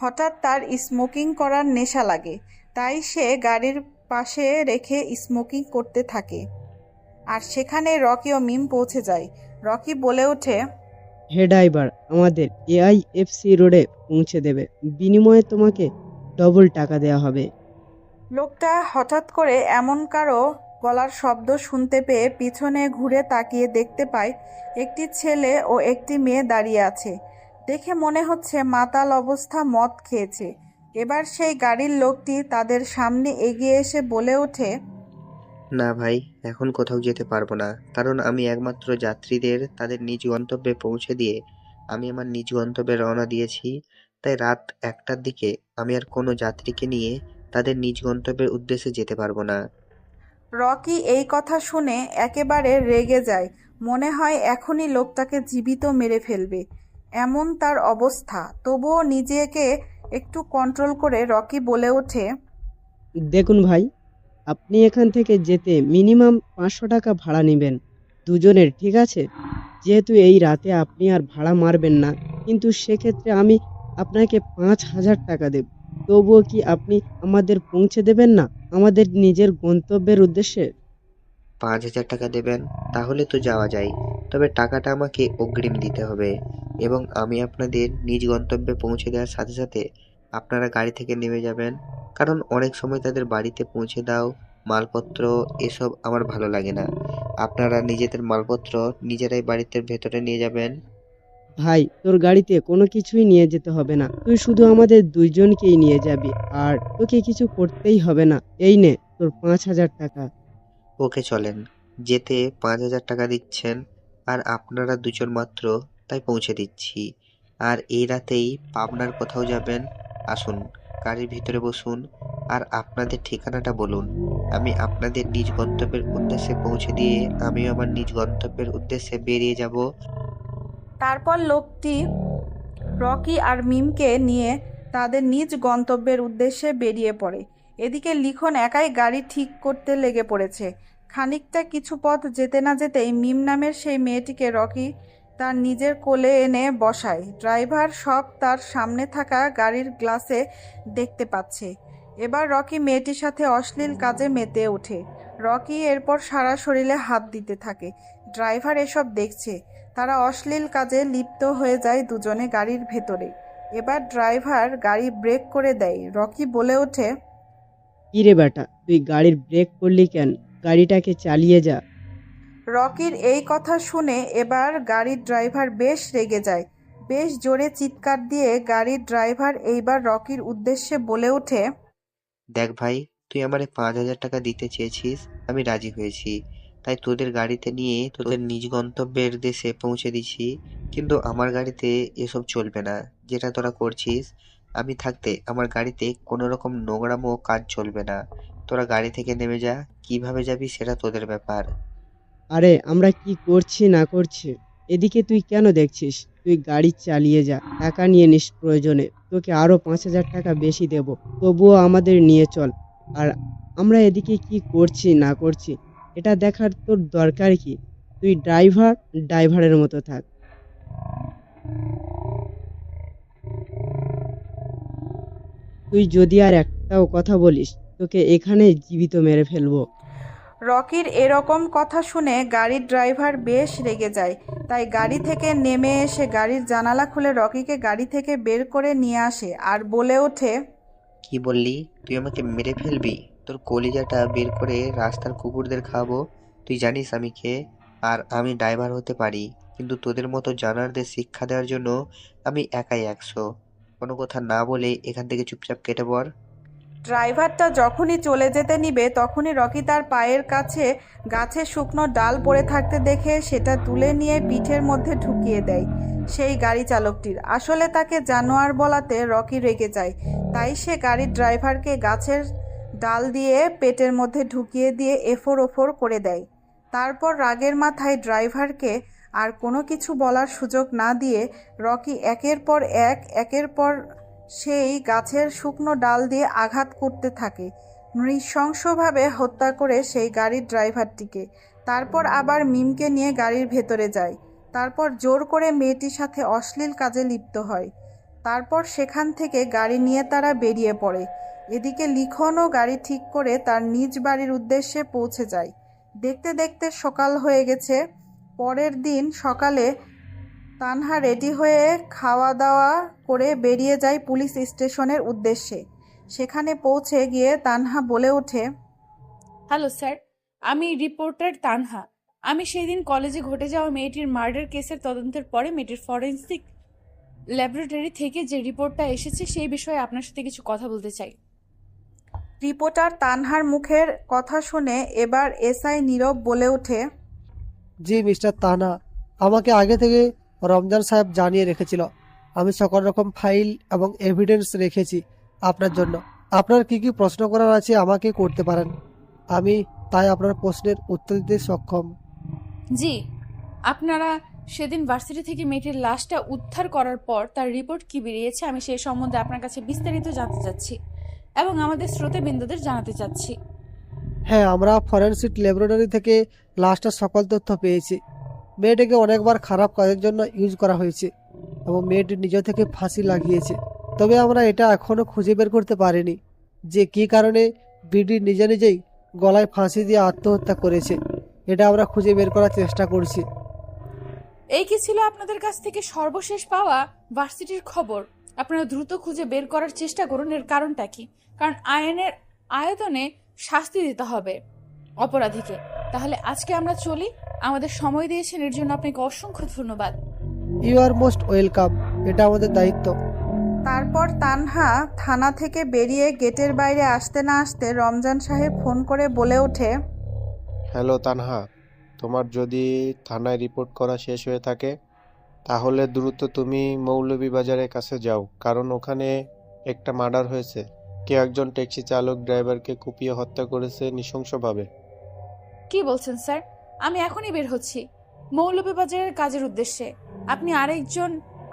হঠাৎ তার স্মোকিং করার নেশা লাগে, তাই সে গাড়ির পাশে রেখে স্মোকিং করতে থাকে। আর সেখানে রকি ও মিম পৌঁছে যায়। রকি বলে ওঠে, হে ড্রাইভার, আমাদের AIFC রোডে পৌঁছে দেবে, বিনিময়ে তোমাকে ডবল টাকা দেওয়া হবে। লোকটা হঠাৎ করে এমন কারো গলার শব্দ শুনতে পেয়ে পিছনে ঘুরে তাকিয়ে দেখতে পায় একটি ছেলে ও একটি মেয়ে দাঁড়িয়ে আছে। দেখে মনে হচ্ছে মাতাল অবস্থা, মদ খেয়েছে। এবার সেই গাড়ির লোকটি তাদের সামনে এগিয়ে এসে বলে ওঠে, না ভাই, এখন কোথাও যেতে পারবো না, কারণ আমি একমাত্র যাত্রীদের তাদের নিজ গন্তব্যে পৌঁছে দিয়ে আমি আমার নিজ গন্তব্যে রওনা দিয়েছি। তাই রাত 1টার দিকে আমি আর কোনো যাত্রীকে নিয়ে তাদের নিজ গন্তব্যের উদ্দেশ্যে যেতে পারবো না। রকি এই কথা শুনে একেবারে রেগে যায়। মনে হয় এখনই লোকটাকে জীবিত মেরে ফেলবে, এমন তার অবস্থা। তবুও নিজেকে একটু কন্ট্রোল করে রকি বলে ওঠে, দেখুন ভাই, আপনি এখান থেকে যেতে মিনিমাম 500 টাকা ভাড়া নেবেন দুজনের, ঠিক আছে? যেহেতু এই রাতে আপনি আর ভাড়া মারবেন না, কিন্তু সেক্ষেত্রে আমি আপনাকে 5,000 টাকা দেব। তবুও কি আপনি আমাদের পৌঁছে দেবেন না আমাদের নিজের গন্তব্যের উদ্দেশ্যে? 5,000 টাকা দেবেন? তাহলে তো যাওয়া যায়, তবে টাকাটা আমাকে অগ্রিম দিতে হবে, এবং আমি আপনাদের নিজ গন্তব্যে পৌঁছে দেওয়ার সাথে সাথে আপনারা গাড়ি থেকে নেমে যাবেন, কারণ অনেক সময় তাদের বাড়িতে পৌঁছে দাও মালপত্র এসব আমার ভালো লাগে না। আপনারা নিজেদের মালপত্র নিজেরাই বাড়িতে ভেতরে নিয়ে যাবেন। ভাই, তোর গাড়িতে কোনো কিছুই নিয়ে যেতে হবে না, তুই শুধু আমাদের দুইজনকেই নিয়ে যাবি, আর তোকে কিছু করতেই হবে না। এই নে তোর 5,000 টাকা। ওকে, চলেন। যেতে 5,000 টাকা দিচ্ছেন, আর আপনারা দুজন মাত্র, তাই পৌঁছে দিচ্ছি। আর এই রাতেই পাবনার কোথাও যাবেন। আসুন, গাড়ির ভিতরে বসুন, আর আপনাদের ঠিকানাটা বলুন। আমি আপনাদের নিজ গন্তব্যের উদ্দেশ্যে পৌঁছে দিয়ে আমিও আমার নিজ গন্তব্যের উদ্দেশ্যে বেরিয়ে যাব। তারপর লোকটি রকি আর মিমকে নিয়ে তাদের নিজ গন্তব্যের উদ্দেশ্যে বেরিয়ে পড়ে। এদিকে লিখন একাই গাড়ি ঠিক করতে লেগে পড়েছে। খানিকটা কিছু পথ যেতে না যেতেই মিম নামের সেই মেয়েটিকে রকি তার নিজের কোলে এনে বসায়। ড্রাইভার সব তার সামনে থাকা গাড়ির গ্লাসে দেখতে পাচ্ছে। এবার রকি মেয়েটির সাথে অশ্লীল কাজে মেতে ওঠে। রকি এরপর সারা শরীরে হাত দিতে থাকে। ড্রাইভার এসব দেখছে। তারা অশ্লীল কাজে লিপ্ত হয়ে যায় দুজনে গাড়ির ভেতরে। এবার ড্রাইভার গাড়ি ব্রেক করে দেয়। রকি বলে ওঠে, কি রে বেটা, তুই গাড়ির ব্রেক করলি কেন? গাড়িটাকে চালিয়ে যা। রকির এই কথা শুনে এবার গাড়ির ড্রাইভার বেশ রেগে যায়। বেশ জোরে চিৎকার দিয়ে গাড়ির ড্রাইভার এইবার রকির উদ্দেশ্যে বলে ওঠে, দেখ ভাই, তুই আমারে 5,000 টাকা দিতে চেয়েছিস, আমি রাজি হয়েছি, তাই তোদের গাড়িতে নিয়ে তোদের নিজ গন্তব্যের দেশে পৌঁছে দিছি। কিন্তু আমার গাড়িতে এসব চলবে না, যেটা তোরা করছিস। আমি থাকতে আমার গাড়িতে কোনো রকম নোংরামো কাজ চলবে না। তোরা গাড়ি থেকে নেমে যা, কিভাবে যাবি সেটা তোদের ব্যাপার। আরে আমরা কি করছি না করছি এদিকে তুই কেন দেখছিস? তুই গাড়ি চালিয়ে যা, টাকা নিয়ে নিস প্রয়োজনে, তোকে আরো 5,000 টাকা বেশি দেব, তবুও আমাদের নিয়ে চল। আর আমরা এদিকে কি করছি না করছি এটা দেখার তোর দরকার কি? তুই ড্রাইভারের মতো থাক। তুই যদি আর একটাও কথা বলিস, তোকে এখানেই জীবিত মেরে ফেলবো। রকির এরকম কথা শুনে গাড়ির ড্রাইভার বেশ রেগে যায়। তাই গাড়ি থেকে নেমে এসে গাড়ির জানালা খুলে রকিকে গাড়ি থেকে বের করে নিয়ে আসে আর বলে ওঠে, কি বললি? তুই আমাকে মেরে ফেলবি? তোর কলিজাটা বের করে রাস্তার কুকুরদের খাওয়াবো। তুই জানিস আমি কে, আর আমি ড্রাইভার হতে পারি, কিন্তু তোদের মতো জানারদের শিক্ষা দেওয়ার জন্য আমি একাই 100। কোনো কথা না বলে এখান থেকে চুপচাপ কেটে পড়। ড্রাইভারটা যখনই চলে যেতে নিবে তখনই রকি তার পায়ের কাছে গাছের শুকনো ডাল পড়ে থাকতে দেখে সেটা তুলে নিয়ে পিঠের মধ্যে ঢুকিয়ে দেয় সেই গাড়ি চালকটির। আসলে তাকে জানোয়ার বলাতে রকি রেগে যায়, তাই সে গাড়ির ড্রাইভারকে গাছের ডাল দিয়ে পেটের মধ্যে ঢুকিয়ে দিয়ে এফোর ওফোর করে দেয়। তারপর রাগের মাথায় ড্রাইভারকে আর কোনো কিছু বলার সুযোগ না দিয়ে রকি একের পর সেই গাছের শুকনো ডাল দিয়ে আঘাত করতে থাকে, নৃশংসভাবে হত্যা করে সেই গাড়ির ড্রাইভারটিকে। তারপর আবার মিমকে নিয়ে গাড়ির ভেতরে যায়। তারপর জোর করে মেয়েটির সাথে অশ্লীল কাজে লিপ্ত হয়। তারপর সেখান থেকে গাড়ি নিয়ে তারা বেরিয়ে পড়ে। এদিকে লিখনও গাড়ি ঠিক করে তার নিজ বাড়ির উদ্দেশ্যে পৌঁছে যায়। দেখতে দেখতে সকাল হয়ে গেছে। পরের দিন সকালে তানহা রেডি হয়ে খাওয়া দাওয়া করে বেরিয়ে যায় পুলিশ স্টেশনের উদ্দেশ্যে। সেখানে পৌঁছে গিয়ে তানহা বলে ওঠে, হ্যালো স্যার, আমি রিপোর্টার তানহা। আমি সেই দিন কলেজে ঘটে যাওয়া মেয়েটির মার্ডার কেসের তদন্তের পরে মেয়েটির ফরেন্সিক ল্যাবরেটরি থেকে যে রিপোর্টটা এসেছে সেই বিষয়ে আপনার সাথে কিছু কথা বলতে চাই। রিপোর্টার তানহার মুখের কথা শুনে এবার এসআই নীরব বলে ওঠে, জি মিস্টার তানা, আমাকে আগে থেকে রমজান সাহেব জানিয়ে রেখেছিল। আমি সকল রকম ফাইল এবং এভিডেন্স রেখেছি আপনার জন্য। আপনার কি কি প্রশ্ন করার আছে আমাকে করতে পারেন, আমি তাই আপনার প্রশ্নের উত্তর দিতে সক্ষম। জি, আপনারা সেদিন ভার্সিটি থেকে মেয়েটির লাশটা উদ্ধার করার পর তার রিপোর্ট কি বেরিয়েছে আমি সেই সম্বন্ধে আপনার কাছে বিস্তারিত জানতে চাচ্ছি এবং আমাদের শ্রোতাবৃন্দদের জানাতে চাচ্ছি। হ্যাঁ, আমরা ফরেনসিক ল্যাবরেটরি থেকে লাশটার সকল তথ্য পেয়েছি। মেয়েটিকে অনেকবার খারাপ কাজের জন্য ইউজ করা হয়েছে এবং মেয়েটি নিজে থেকে ফাঁসি লাগিয়েছে। তবে আমরা এটা এখনও খুঁজে বের করতে পারিনি যে কী কারণে বিডি নিজেই গলায় ফাঁসি দিয়ে আত্মহত্যা করেছে। এটা আমরা খুঁজে বের করার চেষ্টা করছি। এই কি ছিল আপনাদের কাছ থেকে সর্বশেষ পাওয়া ভার্সিটির খবর? আপনারা দ্রুত খুঁজে বের করার চেষ্টা করুন এর কারণটা কি, কারণ আইনের আয়তনে শাস্তি দিতে হবে অপরাধীকে। তাহলে আজকে আমরা চলি। আমাদের সময় দিয়েছেন এর জন্য আপনাকে অসংখ্য ধন্যবাদ। ইউ আর মোস্ট ওয়েলকাম, এটা আমাদের দায়িত্ব। তারপর তানহা থানা থেকে বেরিয়ে গেটের বাইরে আসতে না আসতে রমজান সাহেব ফোন করে বলে ওঠে, হ্যালো তানহা, তোমার যদি থানায় রিপোর্ট করা শেষ হয়ে থাকে তাহলে দ্রুত তুমি মৌলভীবাজারের কাছে যাও, কারণ ওখানে একটা মার্ডার হয়েছে। কেউ একজন ট্যাক্সি চালক ড্রাইভারকে কুপিয়ে হত্যা করেছে নৃশংসভাবে। কি বলছেন স্যার? আমি এখনই বের হচ্ছি মৌলভীবাজারের কাজের উদ্দেশ্যে। আপনি আরেকজন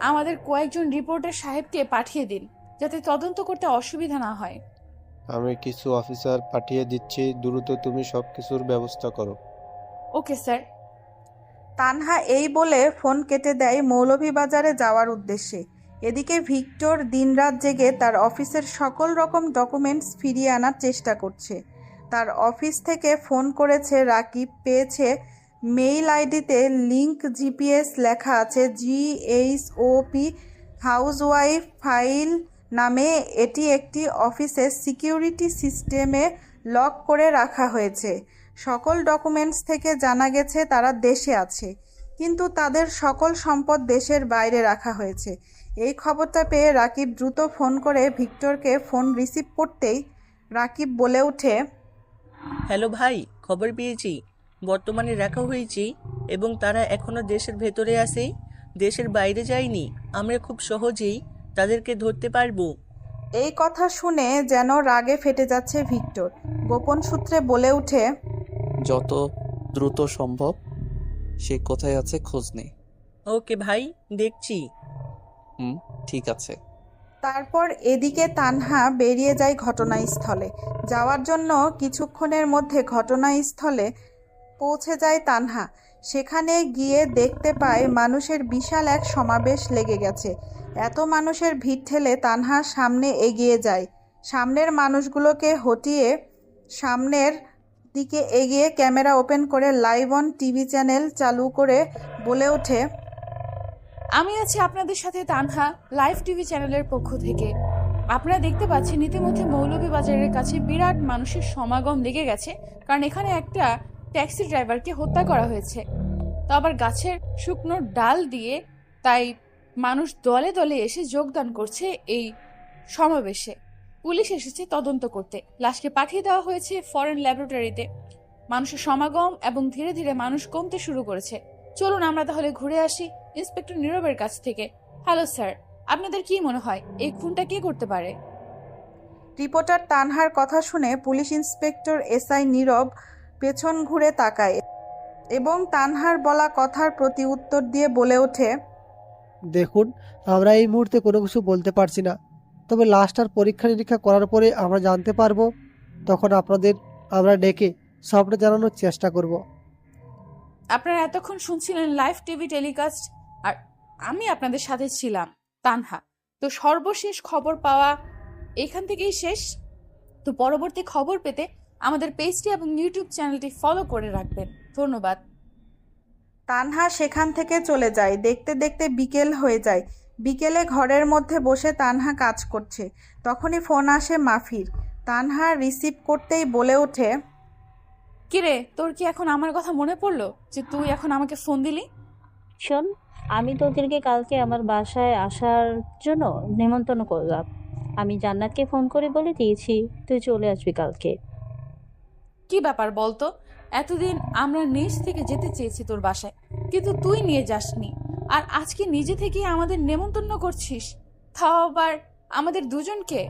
আমাদের কয়েকজন রিপোর্টার সাহেবকে পাঠিয়ে দিন যাতে তদন্ত করতে অসুবিধা না হয়। আমি কিছু অফিসার পাঠিয়ে দিচ্ছি, দ্রুত তুমি সবকিছুর ব্যবস্থা করো। Okay sir. তানহা এই বলে ফোন কেটে দেয় মৌলভীবাজারে যাওয়ার উদ্দেশ্যে। এদিকে ভিক্টর দিনরাত জেগে তার অফিসের সকল রকম ডকুমেন্টস ফিরিয়ে আনার চেষ্টা করছে। তার অফিস থেকে ফোন করেছে রাকিব, পেয়েছে মেইল আইডিতে লিংক জিপিএস লেখা আছে GHOP হাউসওয়াইফ ফাইল নামে। এটি একটি অফিসের সিকিউরিটি সিস্টেমে লক করে রাখা হয়েছে। সকল ডকুমেন্টস থেকে জানা গেছে তারা দেশে আছে, কিন্তু তাদের সকল সম্পদ দেশের বাইরে রাখা হয়েছে। এই খবরটা পেয়ে রাকিব দ্রুত ফোন করে ভিক্টরকে ফোন রিসিভ করতেই রাকিব বলে ওঠে, হ্যালো ভাই, খবর পেয়েছি বর্তমানে রাখা হয়েছে এবং তারা এখনো দেশের ভেতরে আছে, দেশের বাইরে যায়নি। আমরা খুব সহজেই তাদেরকে ধরতে পারবো। এই কথা শুনে যেন রাগে ফেটে যাচ্ছে ভিক্টর। গোপন সূত্রে বলে ওঠে, যত দ্রুত সম্ভব সে কোথায় আছে খোঁজ নেই। ওকে ভাই, দেখছি। ঠিক আছে। তারপর এদিকে তানহা বেরিয়ে যায় ঘটনাস্থলে। যাওয়ার জন্য কিছুক্ষণের মধ্যে ঘটনাস্থলে পৌঁছে যায় তানহা। সেখানে গিয়ে দেখতে পায় মানুষের বিশাল এক সমাবেশ লেগে গেছে। এত মানুষের ভিড় ঠেলে তানহা সামনে এগিয়ে যায়। সামনের মানুষগুলোকে হটিয়ে সামনের দিকে এগিয়ে ক্যামেরা ওপেন করে লাইভ অন টিভি চ্যানেল চালু করে বলে ওঠে, আমি আছি আপনাদের সাথে তানহা লাইভ টিভি চ্যানেলের পক্ষ থেকে। আপনারা দেখতে পাচ্ছেন ইতিমধ্যে মৌলভীবাজারের কাছে বিরাট মানুষের সমাগম লেগে গেছে, কারণ এখানে একটা ট্যাক্সি ড্রাইভারকে হত্যা করা হয়েছে, তো আবার গাছের শুকনো ডাল দিয়ে। তাই মানুষ দলে দলে এসে যোগদান করছে এই সমাবেশে। পুলিশ এসেছে তদন্ত করতে। লাশকে পাঠিয়ে দেওয়া হয়েছে ফরেন ল্যাবরেটরিতে। মানুষের সমাগম এবং ধীরে ধীরে মানুষ কমতে শুরু করেছে। চলুন আমরা তাহলে ঘুরে আসি ইন্সপেক্টর নীরবের কাছ থেকে। হ্যালো স্যার, আপনাদের কি মনে হয় এই খুনটা কে করতে পারে? রিপোর্টার তানহার কথা শুনে পুলিশ ইন্সপেক্টর SI নীরব পেছন ঘুরে তাকায়। এবং তানহার বলা কথার প্রতি উত্তর দিয়ে বলে ওঠে, দেখুন, আমরা এই মুহূর্তে কোনো কিছু বলতে পারছি না, তবে লাস্টটার পরীক্ষা নিরীক্ষা করার পরে আমরা জানতে পারবো, তখন আপনাদের আমরা ডেকে সবটা জানানোর চেষ্টা করব। আপনারা এতক্ষণ শুনছিলেন লাইভ টিভি টেলিকাস্ট, আর আমি আপনাদের সাথে ছিলাম তানহা। তো সর্বশেষ খবর পাওয়া এখান থেকেই শেষ। তো পরবর্তী খবর পেতে আমাদের পেজটি এবং ইউটিউব চ্যানেলটি ফলো করে রাখবেন। ধন্যবাদ। তানহা সেখান থেকে চলে যায়। দেখতে দেখতে বিকেল হয়ে যায়। বিকেলে ঘরের মধ্যে বসে তানহা কাজ করছে। তখনই ফোন আসে মাফির। তানহা রিসিভ করতেই বলে ওঠে, কিরে, তোর কি এখন আমার কথা মনে পড়লো যে তুই এখন আমাকে ফোন দিলি? শোন, আমি তোদেরকে কালকে আমার বাসায় আসার জন্য নেমন্তন্ন করলাম। আমি জান্নাতকে ফোন করে বলে দিয়েছি তুই চলে আসবি কালকে। কি ব্যাপার বলতো? এতদিন আমরা নিজ থেকে যেতে চেয়েছি তোর বাসায়, কিন্তু তুই নিয়ে যাসনি, আর আজকে নিজে থেকে আমাদের নেমন্তন্ন করছিস, তাও আবার আমাদের দুজনকে।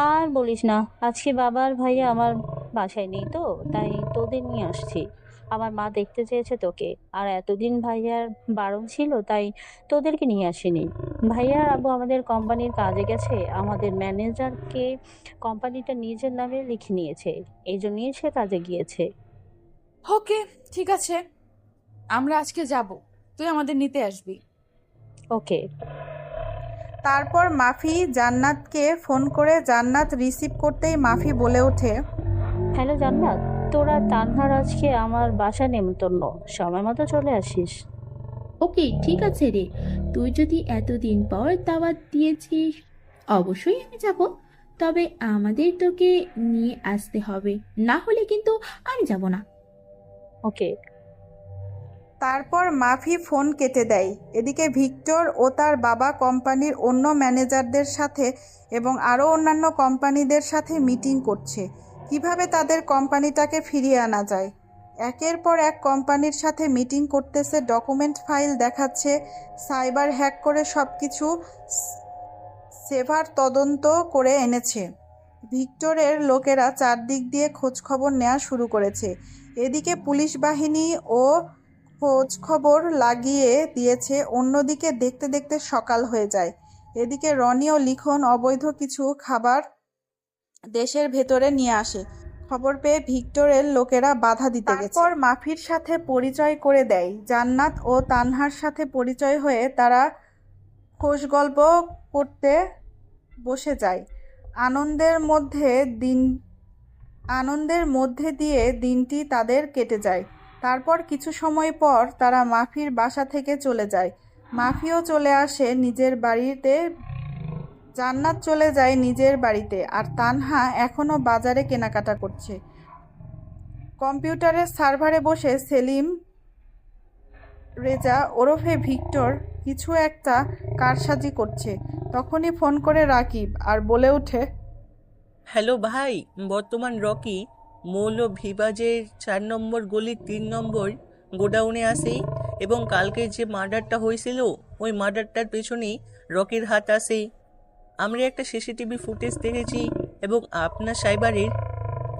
আর বলিস না, আজকে বাবার ভাইয়া আমার বাসায় নেই, তো তাই তোদের নিয়ে আসছি। আমার মা দেখতে চেয়েছে তোকে, আর এতদিন ভাইয়ার বারণ ছিল, তাই তোদেরকে নিয়ে আসিনি। ভাইয়ার আব্বু আমাদের কোম্পানির কাজে গেছে, আমাদের ম্যানেজারকে কোম্পানিটা নিজের নামে লিখে নিয়েছে, এই জন্যই সে কাজে গিয়েছে। ওকে, ঠিক আছে, আমরা আজকে যাব, তুই আমাদের নিতে আসবি। ওকে। তারপর মাফি জান্নাতকে ফোন করে। জান্নাত রিসিভ করতেই মাফি বলে ওঠে, হ্যালো জান্নাত, তোরা তানহার আজকে আমার বাসায় নেমন্তন্ন, সময় মতো চলে আসিস। ওকে, ঠিক আছে রে। তুই যদি এতদিন পর দাওয়াত দিয়েছিস, অবশ্যই আমি যাব। তবে আমাদের তোকে নিয়ে আসতে হবে, না হলে কিন্তু আমি যাব না। ওকে। তারপর মাফি ফোন কেটে দেয়। এদিকে ভিক্টর ও তার বাবা কোম্পানির অন্য ম্যানেজারদের সাথে এবং আরও অন্যান্য কোম্পানিদের সাথে মিটিং করছে, কিভাবে তাদের কোম্পানিটাকে ফিরিয়ে আনা যায়। একের পর এক কোম্পানির সাথে মিটিং করতেছে, ডকুমেন্ট ফাইল দেখাচ্ছে, সাইবার হ্যাক করে সব কিছু সেভার তদন্ত করে এনেছে। ভিক্টরের লোকেরা চারদিক দিয়ে খোঁজখবর নেওয়া শুরু করেছে। এদিকে পুলিশ বাহিনী ও খোঁজ খবর লাগিয়ে দিয়েছে। অন্যদিকে দেখতে দেখতে সকাল হয়ে যায়। এদিকে রনি ও লিখন অবৈধ কিছু খাবার দেশের ভেতরে নিয়ে আসে। খবর পেয়ে ভিক্টরের লোকেরা বাধা দিতে গেছে। তারপর মাফির সাথে পরিচয় করে দেয়। জান্নাত ও তানহার সাথে পরিচয় হয়ে তারা খোশ গল্প করতে বসে যায়। আনন্দের মধ্যে দিয়ে দিনটি তাদের কেটে যায়। তারপর কিছু সময় পর তারা মাফির বাসা থেকে চলে যায়। মাফিও চলে আসে নিজের বাড়িতে। জান্নাত চলে যায় নিজের বাড়িতে, আর তানহা এখনও বাজারে কেনাকাটা করছে। কম্পিউটারের সার্ভারে বসে সেলিম রেজা ওরফে ভিক্টর কিছু একটা কারসাজি করছে। তখনই ফোন করে রাকিব আর বলে ওঠে, হ্যালো ভাই, বর্তমান রকি মৌলভীবাজের 4 নম্বর গলির 3 নম্বর গোডাউনে আসে, এবং কালকে যে মার্ডারটা হয়েছিল ওই মার্ডারটার পেছনেই রকির হাত আসে। আমরা একটা সিসিটিভি ফুটেজ দেখেছি এবং আপনার সাইবারের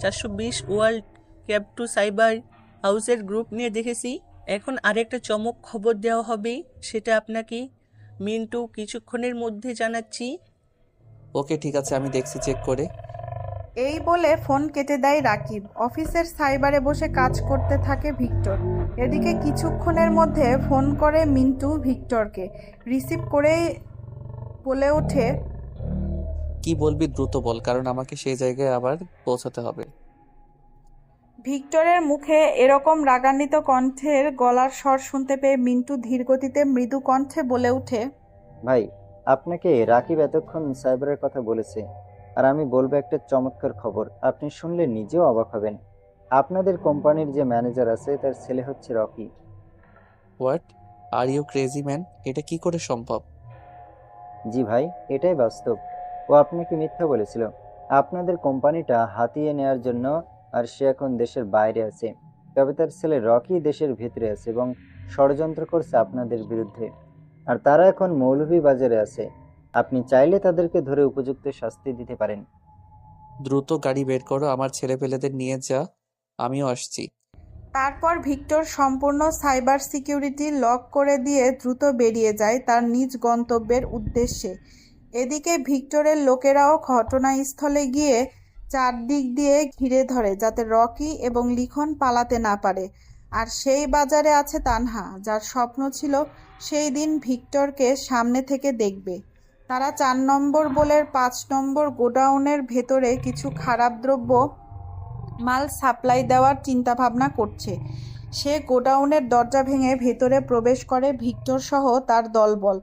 420 ওয়ার্ল্ড ক্যাব টু সাইবার হাউসের গ্রুপ নিয়ে দেখেছি। এখন আরেকটা চমক খবর দেওয়া হবে, সেটা আপনাকে মিন্টু কিছুক্ষণের মধ্যে জানাচ্ছি। ওকে, ঠিক আছে, আমি দেখছি চেক করে। এই বলে ফোন কেটে দেয় রাকিব। অফিসের সাইবারে বসে কাজ করতে থাকে ভিক্টর। এদিকে কিছুক্ষণের মধ্যে ফোন করে মিন্টু ভিক্টরকে। রিসিভ করেই বলে ওঠে, কি বলবি দ্রুত বল, কারণ আমাকে সেই জায়গায় আবার পৌঁছাতে হবে। ভিক্টরের মুখে এরকম রাগান্বিত কণ্ঠের গলার স্বর শুনতে পেয়ে মিন্টু ধীরগতিতে মৃদু কণ্ঠে বলে ওঠে, ভাই, আপনাকে রাকিব এতক্ষণ সাইবারের কথা বলেছে, আর আমি বলবো একটা চমৎকার খবর, আপনি শুনলে নিজেও অবাক হবেন। আপনাদের কোম্পানির যে ম্যানেজার আছে তার ছেলে হচ্ছে Rocky. What, are you crazy man? এটা কি করে সম্ভব? জি ভাই, এটাই বাস্তব। ও আপনাকে মিথ্যা বলেছিল আপনাদের কোম্পানিটা হাতিয়ে নেওয়ার জন্য, আর সে এখন দেশের বাইরে আছে। তবে তার ছেলে রকি দেশের ভিতরে আছে এবং ষড়যন্ত্র করছে আপনাদের বিরুদ্ধে, আর তারা এখন মৌলভীবাজারে আছে। আপনি চাইলে তাদেরকে ধরে উপযুক্ত শাস্তি দিতে পারেন। দ্রুত গাড়ি বের করো, আমার ছেলেপেলেদের নিয়ে যা, আমিও আসছি। তারপর ভিক্টর সম্পূর্ণ সাইবার সিকিউরিটি লক করে দিয়ে দ্রুত বেরিয়ে যায় তার নিজ গন্তব্যের উদ্দেশ্যে। এদিকে ভিক্টরের লোকেরাও ঘটনাস্থলে গিয়ে চারদিক দিয়ে ঘিরে ধরে যাতে রকি এবং লিখন পালাতে না পারে। আর সেই বাজারে আছে তানহা, যার স্বপ্ন ছিল সেই দিন ভিক্টরকে সামনে থেকে দেখবে। তারা 4 নম্বর বোলের 5 নম্বর গোডাউনের ভেতরে কিছু খারাপ দ্রব্য মাল সাপ্লাই দেওয়ার চিন্তাভাবনা করছে। সে গোডাউনের দরজা ভেঙে ভেতরে প্রবেশ করে ভিক্টর সহ তার দলবল।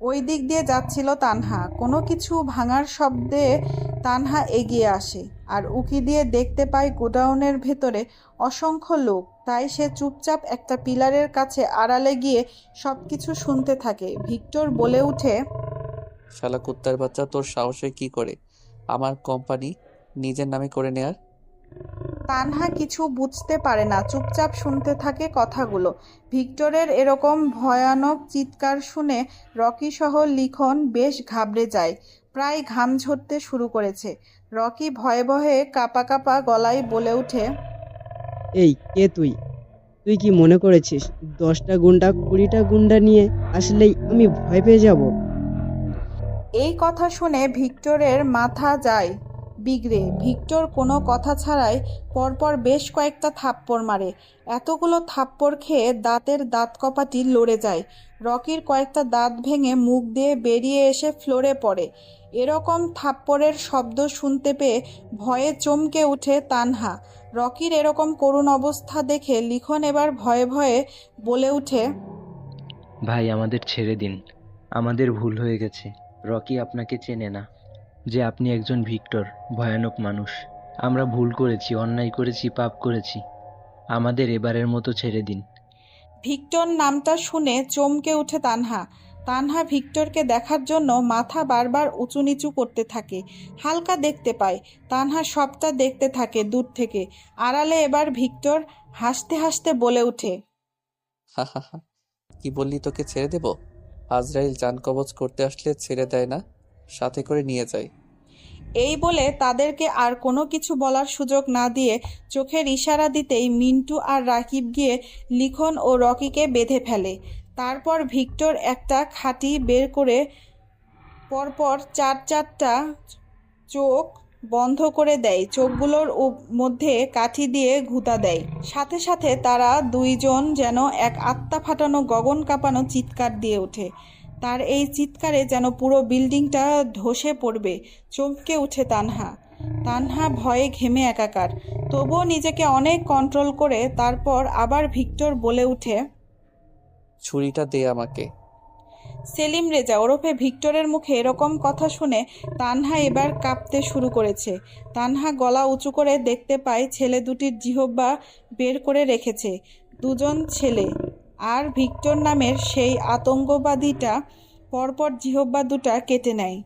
ওই দিক দিয়ে যাচ্ছিল তানহা। কোনো কিছু ভাঙার শব্দে তানহা এগিয়ে আসে আর উকি দিয়ে দেখতে পায় গোডাউনের ভেতরে অসংখ্য লোক। তাই সে চুপচাপ একটা পিলারের কাছে আড়ালে গিয়ে সব কিছু শুনতে থাকে। ভিক্টর বলে উঠে, শালা কুত্তার বাচ্চা, তোর সাহসে কি করে আমার কোম্পানি নিজের নামে করে নেয়ার? তানহা কিছু বুঝতে পারে না, চুপচাপ শুনতে থাকে কথাগুলো। ভিক্টরের এরকম ভয়ানক চিৎকার শুনে রকি সহ লিখন বেশ ঘাবড়ে যায়, প্রায় ঘাম ঝরতে শুরু করেছে। রকি ভয়ে ভয়ে কাঁপা কাঁপা গলায় বলে ওঠে, এই কে তুই? তুই কি মনে করেছিস 10টা গুন্ডা 20টা গুন্ডা নিয়ে আসলেই আমি ভয় পেয়ে যাব? এই কথা শুনে ভিক্টরের মাথা যায় বিগড়ে। ভিক্টর কোনো কথা ছাড়াই পরপর বেশ কয়েকটা থাপ্পড় মারে। এতগুলো থাপ্পড় খেয়ে দাঁতের দাঁত কপাটি লড়ে যায়। রকির কয়েকটা দাঁত ভেঙে মুখ দিয়ে বেরিয়ে এসে ফ্লোরে পড়ে। এরকম থাপ্পড়ের শব্দ শুনতে পেয়ে ভয়ে চমকে ওঠে তানহা। রকির এরকম করুণ অবস্থা দেখে লিখন এবার ভয়ে ভয়ে বলে ওঠে, ভাই আমাদের ছেড়ে দিন, আমাদের ভুল হয়ে গেছে। রকি আপনাকে চেনে না যে আপনি একজন ভিক্টর, ভয়ানক মানুষ। আমরা ভুল করেছি, অন্যায় করেছি, পাপ করেছি। আমাদের এবারের মতো ছেড়ে দিন। ভিক্টর নামটা শুনে চমকে ওঠে তানহা। তানহা ভিক্টরকে দেখার জন্য মাথা বারবার উঁচু নিচু করতে থাকে। হালকা দেখতে পায়। তানহা সবটা দেখতে থাকে দূর থেকে। আড়ালে এবার ভিক্টর হাসতে হাসতে বলে ওঠে, হা হা হা, কি বললি তোকে ছেড়ে দেব? আজরাইল জান কবজ করতে আসলে ছেড়ে দেয় না, সাথে করে নিয়ে যায়। এই বলে তাদেরকে আর কোনো কিছু বলার সুযোগ না দিয়ে চোখের ইশারা দিতেই মিন্টু আর রাকিব গিয়ে লিখন ও রকিকে বেঁধে ফেলে। তারপর ভিক্টর একটা খাঁটি বের করে পরপর 4টা চোখ বন্ধ করে দেয়। চোখগুলোর মধ্যে কাঠি দিয়ে ঘুঁতা দেয়। সাথে সাথে তারা দুইজন যেন এক আত্মা ফাটানো গগন কাঁপানো চিৎকার দিয়ে ওঠে। তার এই চিৎকারে যেন পুরো বিল্ডিংটা ধসে পড়বে। চমকে উঠে তানহা ভয়ে ঘেমে একাকার। তবুও নিজেকে অনেক কন্ট্রোল করে তারপর আবার ভিক্টর বলে উঠে, ছুরিটা দে আমাকে। সেলিম রেজা ওরফে ভিক্টরের মুখে এরকম কথা শুনে তানহা এবার কাঁপতে শুরু করেছে। তানহা গলা উঁচু করে দেখতে পায় ছেলে দুটির জিহ্বা বের করে রেখেছে। দুজন ছেলে আর ভিক্টর নামের সেই আতঙ্কবাদীটা পরপর জিহ্বা দুটা কেটে নেয়,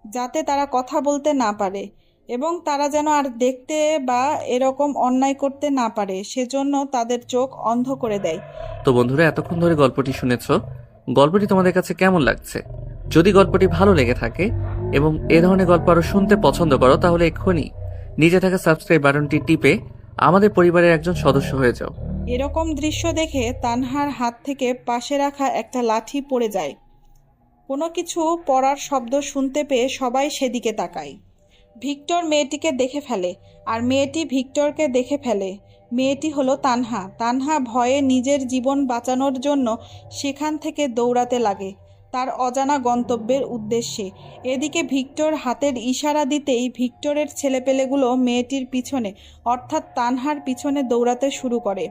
যাতে তারা কথা বলতে না পারে এবং তারা যেন আর দেখতে বা এরকম অন্যায় করতে না পারে, সেজন্য তাদের চোখ অন্ধ করে দেয়। তো বন্ধুরা, এতক্ষণ ধরে গল্পটি শুনেছো। গল্পটি তোমাদের কাছে কেমন লাগছে? যদি গল্পটি ভালো লেগে থাকে এবং এ ধরনের গল্প আরো শুনতে পছন্দ করো, তাহলে এক্ষুনি নিচে থাকা সাবস্ক্রাইব বাটনটি টিপে আমাদের পরিবারের একজন সদস্য হয়ে যাও। এরকম দৃশ্য দেখে তানহার হাত থেকে পাশে রাখা একটা লাঠি পড়ে যায়। কোনো কিছু পড়ার শব্দ শুনতে পেয়ে সবাই সেদিকে তাকায়। ভিক্টর মেয়েটিকে দেখে ফেলে আর মেয়েটি ভিক্টরকে দেখে ফেলে। মেয়েটি হলো তানহা। তানহা ভয়ে নিজের জীবন বাঁচানোর জন্য সেখান থেকে দৌড়াতে লাগে তার অজানা গন্তব্যের উদ্দেশ্যে। এদিকে ভিক্টর হাতের ইশারা দিতেই ভিক্টরের ছেলেপেলেগুলো মেয়েটির পিছনে অর্থাৎ তানহার পিছনে দৌড়াতে শুরু করে।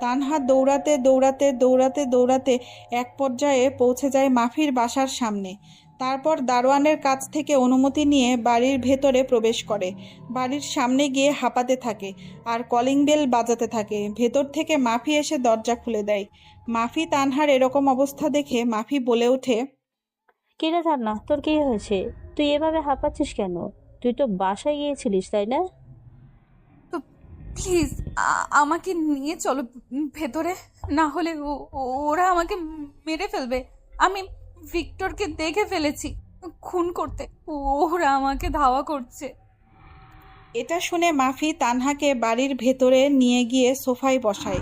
তানহা দৌড়াতে দৌড়াতে দৌড়াতে দৌড়াতে এক পর্যায়ে পৌঁছে যায় মাফির বাসার সামনে। তারপর দারোয়ানের কাছ থেকে অনুমতি নিয়ে বাড়ির ভেতরে প্রবেশ করে। বাড়ির সামনে গিয়ে হাঁপাতে থাকে আর কলিং বেল বাজাতে থাকে। ভেতর থেকে মাফি এসে দরজা খুলে দেয়। মাফি তানহার এরকম অবস্থা দেখে মাফি বলে ওঠে, কিরে না, তোর কি হয়েছে? তুই এভাবে হাঁপাচ্ছিস কেন? তুই তো বাসায় গিয়েছিলিস, তাই না? তো প্লিজ আমাকে নিয়ে চলো ভেতরে, না হলে ওরা আমাকে মেরে ফেলবে। আমি ভিক্টরকে দেখে ফেলেছি খুন করতে, ওরা আমাকে ধাওয়া করছে। এটা শুনে মাফি তানহাকে বাড়ির ভেতরে নিয়ে গিয়ে সোফায় বসায়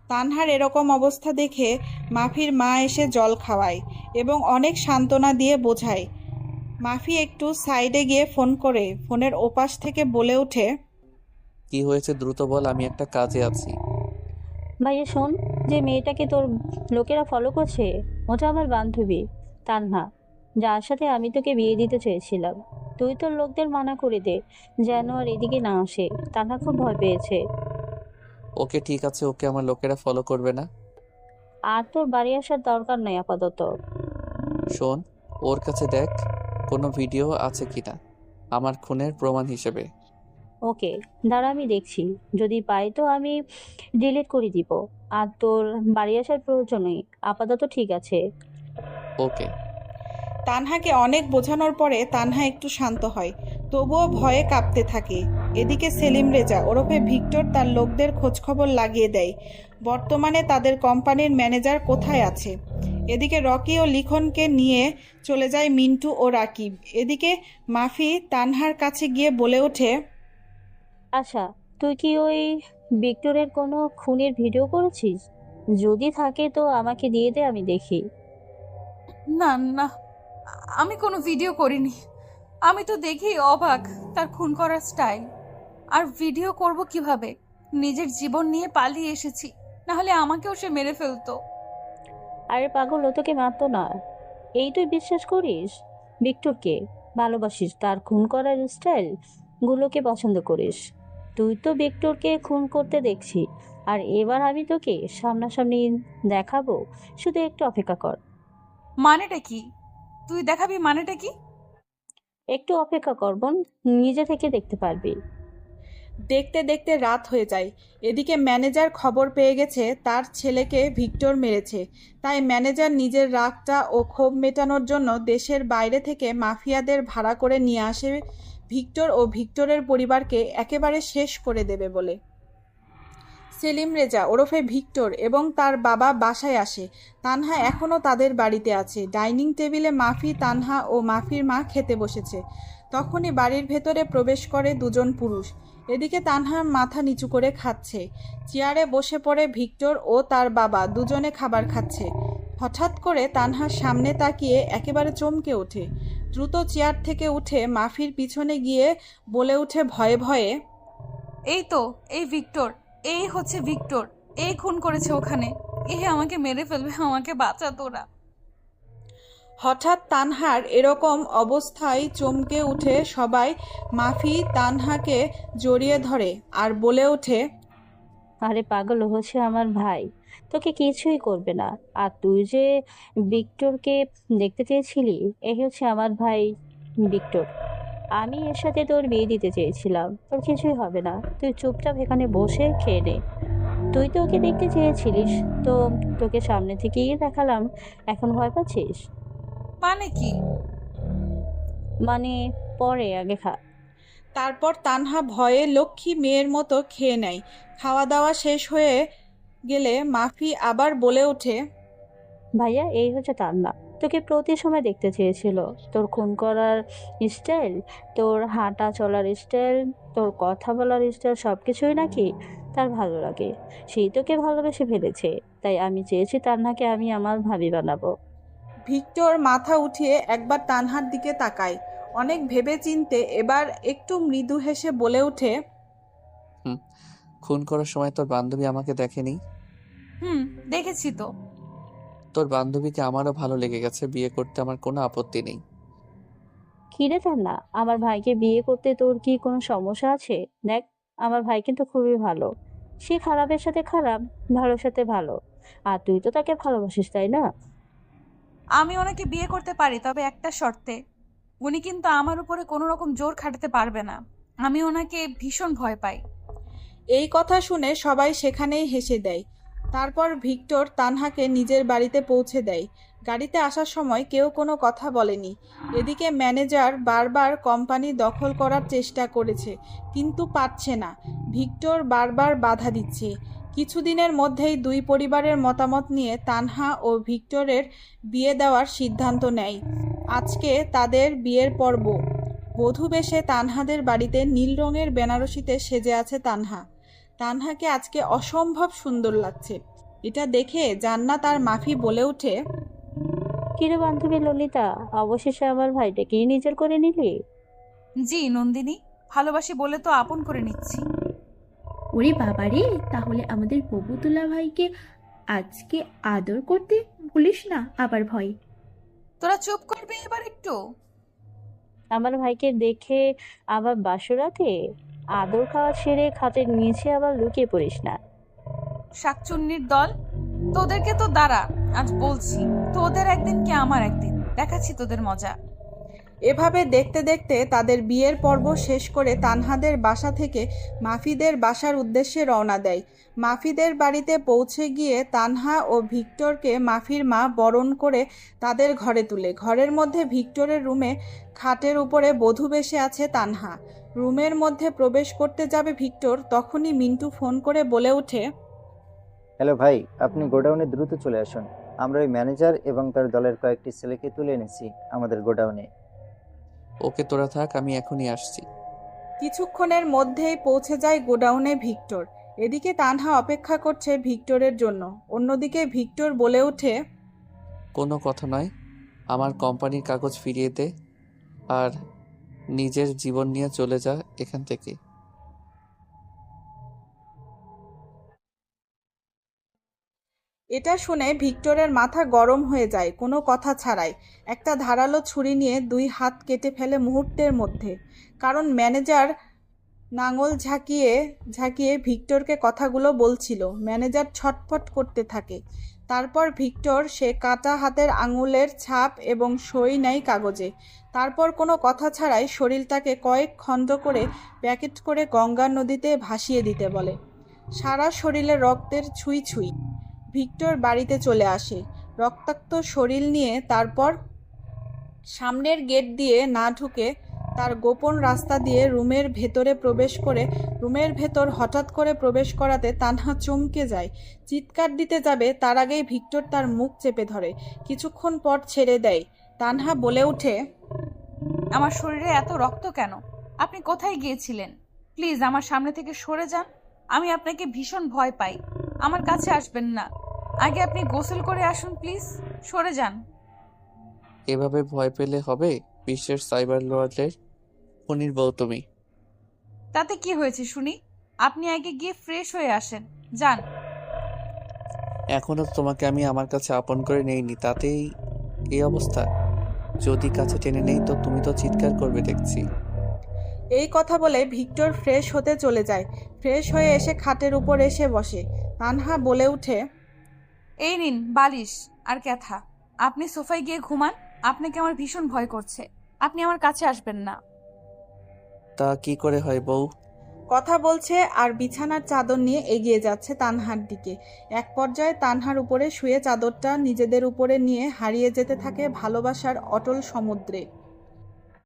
তানহার এরকম অবস্থা দেখে মাফির মা এসে জল খাওয়ায় এবং অনেক সান্ত্বনা দিয়ে বোঝায়। মাফি একটু সাইডে গিয়ে ফোন করে ফোনের ওপাশ থেকে বলে ওঠে, কি হয়েছে দ্রুত বল, আমি একটা কাজে আছি। ভাইয়া শোন, যে মেয়েটাকে তোর লোকেরা ফলো করছে ওটা আমার বান্ধবী তানহা, যার সাথে আমি তোকে বিয়ে দিতে চেয়েছিলাম। তুই তোর লোকদের মানা করে দে যেন আর এদিকে না আসে। তানহা খুব ভয় পেয়েছে। ওকে ঠিক আছে, ওকে আমার লোকেরা ফলো করবে না। আর তোর বাড়ি আসার দরকার নাই আপাতত। শোন, ওর কাছে দেখ কোনো ভিডিও আছে কিনা আমার খুনের প্রমাণ হিসেবে। ওকে, দাঁড়া আমি দেখছি, যদি পাই তো আমি ডিলিট করে দিব। আর তোর বাড়ি আসার প্রয়োজন নেই, আপাতত ঠিক আছে। ওকে। তানহাকে অনেক বোঝানোর পরে তানহা একটু শান্ত হয়, তবুও ভয়ে কাঁপতে থাকে। এদিকে সেলিম রেজা ওরফে ভিক্টর তার লোকদের খোঁজখবর লাগিয়ে দেয় বর্তমানে তাদের কোম্পানির ম্যানেজার কোথায় আছে। এদিকে রকি ও লিখনকে নিয়ে চলে যায় মিন্টু ও রাকিব। এদিকে মাফি তানহার কাছে গিয়ে বলে ওঠে, আচ্ছা, তুই কি ওই ভিক্টরের কোনো খুনের ভিডিও করেছিস? যদি থাকে তো আমাকে দিয়ে দে, আমি দেখি। না না, আমি কোনো ভিডিও করিনি। আমি তো দেখেই অবাক তার খুন করার স্টাইল। আর ভিডিও করব কিভাবে? নিজের জীবন নিয়ে পালিয়ে এসেছি, না হলে আমাকেও সে মেরে ফেলতো। আরে পাগল, ও তোকে মারতো না। এই তুই বিশ্বাস করিস? ভিক্টরকে ভালোবাসিস, তার খুন করার স্টাইল গুলোকে পছন্দ করিস। তুই তো ভিক্টরকে খুন করতে দেখছি, আর এবার আমি তোকে সামনাসামনি দেখাবো। শুধু একটু অপেক্ষা কর। মানেটা কি? তুই দেখাবি মানেটা কি? একটু অপেক্ষা কর বোন, নিজে থেকে দেখতে পারবি। দেখতে দেখতে রাত হয়ে যায়। এদিকে ম্যানেজার খবর পেয়ে গেছে তার ছেলেকে ভিক্টর মেরেছে। তাই ম্যানেজার নিজের রাগটা ও ক্ষোভ মেটানোর জন্য দেশের বাইরে থেকে মাফিয়াদের ভাড়া করে নিয়ে আসে ভিক্টর ও ভিক্টরের পরিবারকে একেবারে শেষ করে দেবে বলে। সেলিম রেজা ওরফে ভিক্টর এবং তার বাবা বাসায় আসে। তানহা এখনও তাদের বাড়িতে আছে। ডাইনিং টেবিলে মাফি, তানহা ও মাফির মা খেতে বসেছে। তখনই বাড়ির ভেতরে প্রবেশ করে দুজন পুরুষ। এদিকে তানহা মাথা নিচু করে খাচ্ছে। চেয়ারে বসে পড়ে ভিক্টর ও তার বাবা, দুজনে খাবার খাচ্ছে। হঠাৎ করে তানহার সামনে তাকিয়ে একেবারে চমকে ওঠে। দ্রুত চেয়ার থেকে উঠে মাফির পিছনে গিয়ে বলে ওঠে ভয়ে ভয়ে, এই তো, এই ভিক্টর, এই হচ্ছে ভিক্টর, এই খুন করেছে ওখানে। আমাকে মেরে ফেলবে, আমাকে বাঁচা তোরা। হঠাৎ তানহার এরকম অবস্থায় চমকে উঠে সবাই। মাফি তানহাকে জড়িয়ে ধরে আর বলে ওঠে, আরে পাগল, ও হচ্ছে আমার ভাই, তোকে কিছুই করবে না। আর তুই যে ভিক্টরকে দেখতে চেয়েছিলি, এই হচ্ছে আমার ভাই ভিক্টর। আমি এর সাথে তোর বিয়ে দিতে চেয়েছিলাম, তোর কিছুই হবে না। তুই চুপচাপ এখানে বসে খেয়ে নে। তুই তো ওকে দেখতে চেয়েছিলিস, তো তোকে সামনে থেকেই দেখালাম। এখন ভয় পাচ্ছিস? মানে কি? মানে পরে, আগে খা। তারপর তানহা ভয়ে লক্ষ্মী মেয়ের মতো খেয়ে নেয়। খাওয়া দাওয়া শেষ হয়ে গেলে মাফি আবার বলে ওঠে, ভাইয়া, এই হচ্ছে তান্না, তোকে প্রতি সময় দেখতে চেয়েছিল। তোর খুন করার স্টাইল, তোর হাঁটা চলার স্টাইল, তোর কথা বলার স্টাইল, সব কিছুই নাকি তার ভালো লাগে। সেই তোকে ভালোবেসে ফেলেছে। তাই আমি চেয়েছি তান্নাকে আমি আমার ভাবি বানাবো। ভিক্টর মাথা উঠিয়ে একবার তানহার দিকে তাকায়। অনেক ভেবে চিনতে এবার একটু মৃদু হেসে বলে ওঠে, খুন করার সময় তোর বান্ধবী আমাকে দেখেনি? দেখেছি তো। তোর বান্ধবীকে আমারও ভালো লেগে গেছে, বিয়ে করতে আমার কোনো আপত্তি নেই। কিরে তান্না, আমার ভাইকে বিয়ে করতে তোর কি কোনো সমস্যা আছে? দেখ, আমার ভাই কিন্তু খুবই ভালো। সে খারাপের সাথে খারাপ, ভালোর সাথে ভালো। আর তুই তো তাকে ভালোবাসিস, তাই না? আমি ওনাকে বিয়ে করতে পারি, তবে একটা শর্তে। উনি কিন্তু আমার উপরে কোনো রকম জোর খাটাতে পারবে না। আমি ওনাকে ভীষণ ভয় পাই। এই কথা শুনে সবাই সেখানেই হেসে দেয়। তারপর ভিক্টর তানহাকে নিজের বাড়িতে পৌঁছে দেয়। গাড়িতে আসার সময় কেউ কোনো কথা বলেনি। এদিকে ম্যানেজার বারবার কোম্পানি দখল করার চেষ্টা করেছে, কিন্তু পারছে না। ভিক্টর বারবার বাধা দিচ্ছে। কিছুদিনের মধ্যেই দুই পরিবারের মতামত নিয়ে তানহা ও ভিক্টরের বিয়ে দেওয়ার সিদ্ধান্ত নেয়। আজকে তাদের বিয়ের পর্ব। বধূ বেশে তানহাদের বাড়িতে নীল রঙের বেনারসিতে সেজে আছে তানহা। তানহাকে আজকে অসম্ভব সুন্দর লাগছে। এটা দেখে জান্নাত আর মাফি বলে ওঠে, কিরে বান্ধবী ললিতা, অবশেষে আমার ভাইটাকেই নিজের করে নিলি? জি নন্দিনী, ভালোবাসি বলে তো আপন করে নিচ্ছি। ওরে বাবারে, তাহলে আমাদের ববুতুলা ভাইকে আজকে আদর করতে ভুলিস না আবার ভয়। তোরা চুপ করবে এবার একটু। আমার ভাইকে দেখে আবার বাসরাতে আদর খাওয়া সেরে খাতে নিয়েছে, আবার লুকিয়ে পড়িস না। শাকচুন্নির দল, তোদেরকে তো দাঁড়া, আজ বলছি, তোদের একদিন কি আমার একদিন, দেখাচ্ছি তোদের মজা। এভাবে দেখতে দেখতে তাদের বিয়ের পর্ব শেষ করে তানহাদের বাসা থেকে মাফিদের বাসার উদ্দেশ্যে রওনা দেয়। মাফিদের বাড়িতে পৌঁছে গিয়ে তানহা ও ভিক্টরকে মাফির মা বরণ করে তাদের ঘরে তুলে। ঘরের মধ্যে ভিক্টরের রুমে খাটের উপরে বধূ বেশে আছে তানহা। রুমের মধ্যে প্রবেশ করতে যাবে ভিক্টর, তখনই মিন্টু ফোন করে বলে ওঠে, হ্যালো ভাই, আপনি গোডাউনে দ্রুত চলে আসুন। আমরা ওই ম্যানেজার এবং তার দলের কয়েকটি ছেলেকে তুলে এনেছি আমাদের গোডাউনে। ওকে তোরা থাক, আমি এখনই আসছি। কিছুক্ষণের মধ্যেই পৌঁছে যায় গোডাউনে ভিক্টর। এদিকে তানহা অপেক্ষা করছে ভিক্টরের জন্য। অন্যদিকে ভিক্টর বলে ওঠে, কোনো কথা নয়, আমার কোম্পানির কাগজ ফিরিয়ে দে আর নিজের জীবন নিয়ে চলে যা এখান থেকে। এটা শুনে ভিক্টরের মাথা গরম হয়ে যায় কোনো কথা ছাড়াই। একটা ধারালো ছুরি নিয়ে 2 হাত কেটে ফেলে মুহূর্তের মধ্যে। কারণ ম্যানেজার নাঙল ঝাঁকিয়ে ঝাঁকিয়ে ভিক্টরকে কথাগুলো বলছিল। ম্যানেজার ছটফট করতে থাকে। তারপর ভিক্টর সে কাটা হাতের আঙুলের ছাপ এবং সই নেয় কাগজে। তারপর কোনো কথা ছাড়াই শরীরটাকে কয়েক খণ্ড করে প্যাকেট করে গঙ্গা নদীতে ভাসিয়ে দিতে বলে। সারা শরীরে রক্তের ছুঁই ছুঁই। ভিক্টর বাড়িতে চলে আসে রক্তাক্ত শরীর নিয়ে। তারপর সামনের গেট দিয়ে না ঢুকে তার গোপন রাস্তা দিয়ে রুমের ভেতরে প্রবেশ করে রুমের ভেতর হঠাৎ করে প্রবেশ করাতে তানহা চমকে যায়। চিৎকার দিতে যাবে তার আগেই ভিক্টর তার মুখ চেপে ধরে। কিছুক্ষণ পর ছেড়ে দেয়। তানহা বলে ওঠে, আমার শরীরে এত রক্ত কেন? আপনি কোথায় গিয়েছিলেন? প্লিজ আমার সামনে থেকে সরে যান, আমি আপনাকে ভীষণ ভয় পাই। আমার কাছে আসবেন না, আগে আপনি গোসল করে আসুন প্লিজ, সরে যান। এভাবে ভয় পেলে হবে? বিশ্বের সাইবার লর্ডের ফণির বউ তুমি। তাতে কি হয়েছে শুনি? আপনি আগে গিয়ে ফ্রেশ হয়ে আসেন, যান। এখনো তোমাকে আমি আমার কাছে আপন করে নেইনি, তাতেই এই অবস্থা। যদি কাছে টেনে নেই তো তুমি তো চিৎকার করবে দেখছি। এই কথা বলে ভিক্টর ফ্রেশ হতে চলে যায়। ফ্রেশ হয়ে এসে খাটের উপর এসে বসে। তানহা বলে ওঠে, এই নিন বালিশ আর ক্যাথা, আপনি সোফায় গিয়ে ঘুমান। আপনাকে আমার ভীষণ ভয় করছে, আপনি আমার কাছে আসবেন না। তা কি করে হয় বউ? কথা বলছে আর বিছানার চাদর নিয়ে এগিয়ে যাচ্ছে তানহার দিকে। এক পর্যায়ে তানহার উপরে শুয়ে চাদরটা নিজেদের উপরে নিয়ে হারিয়ে যেতে থাকে ভালোবাসার অটল সমুদ্রে।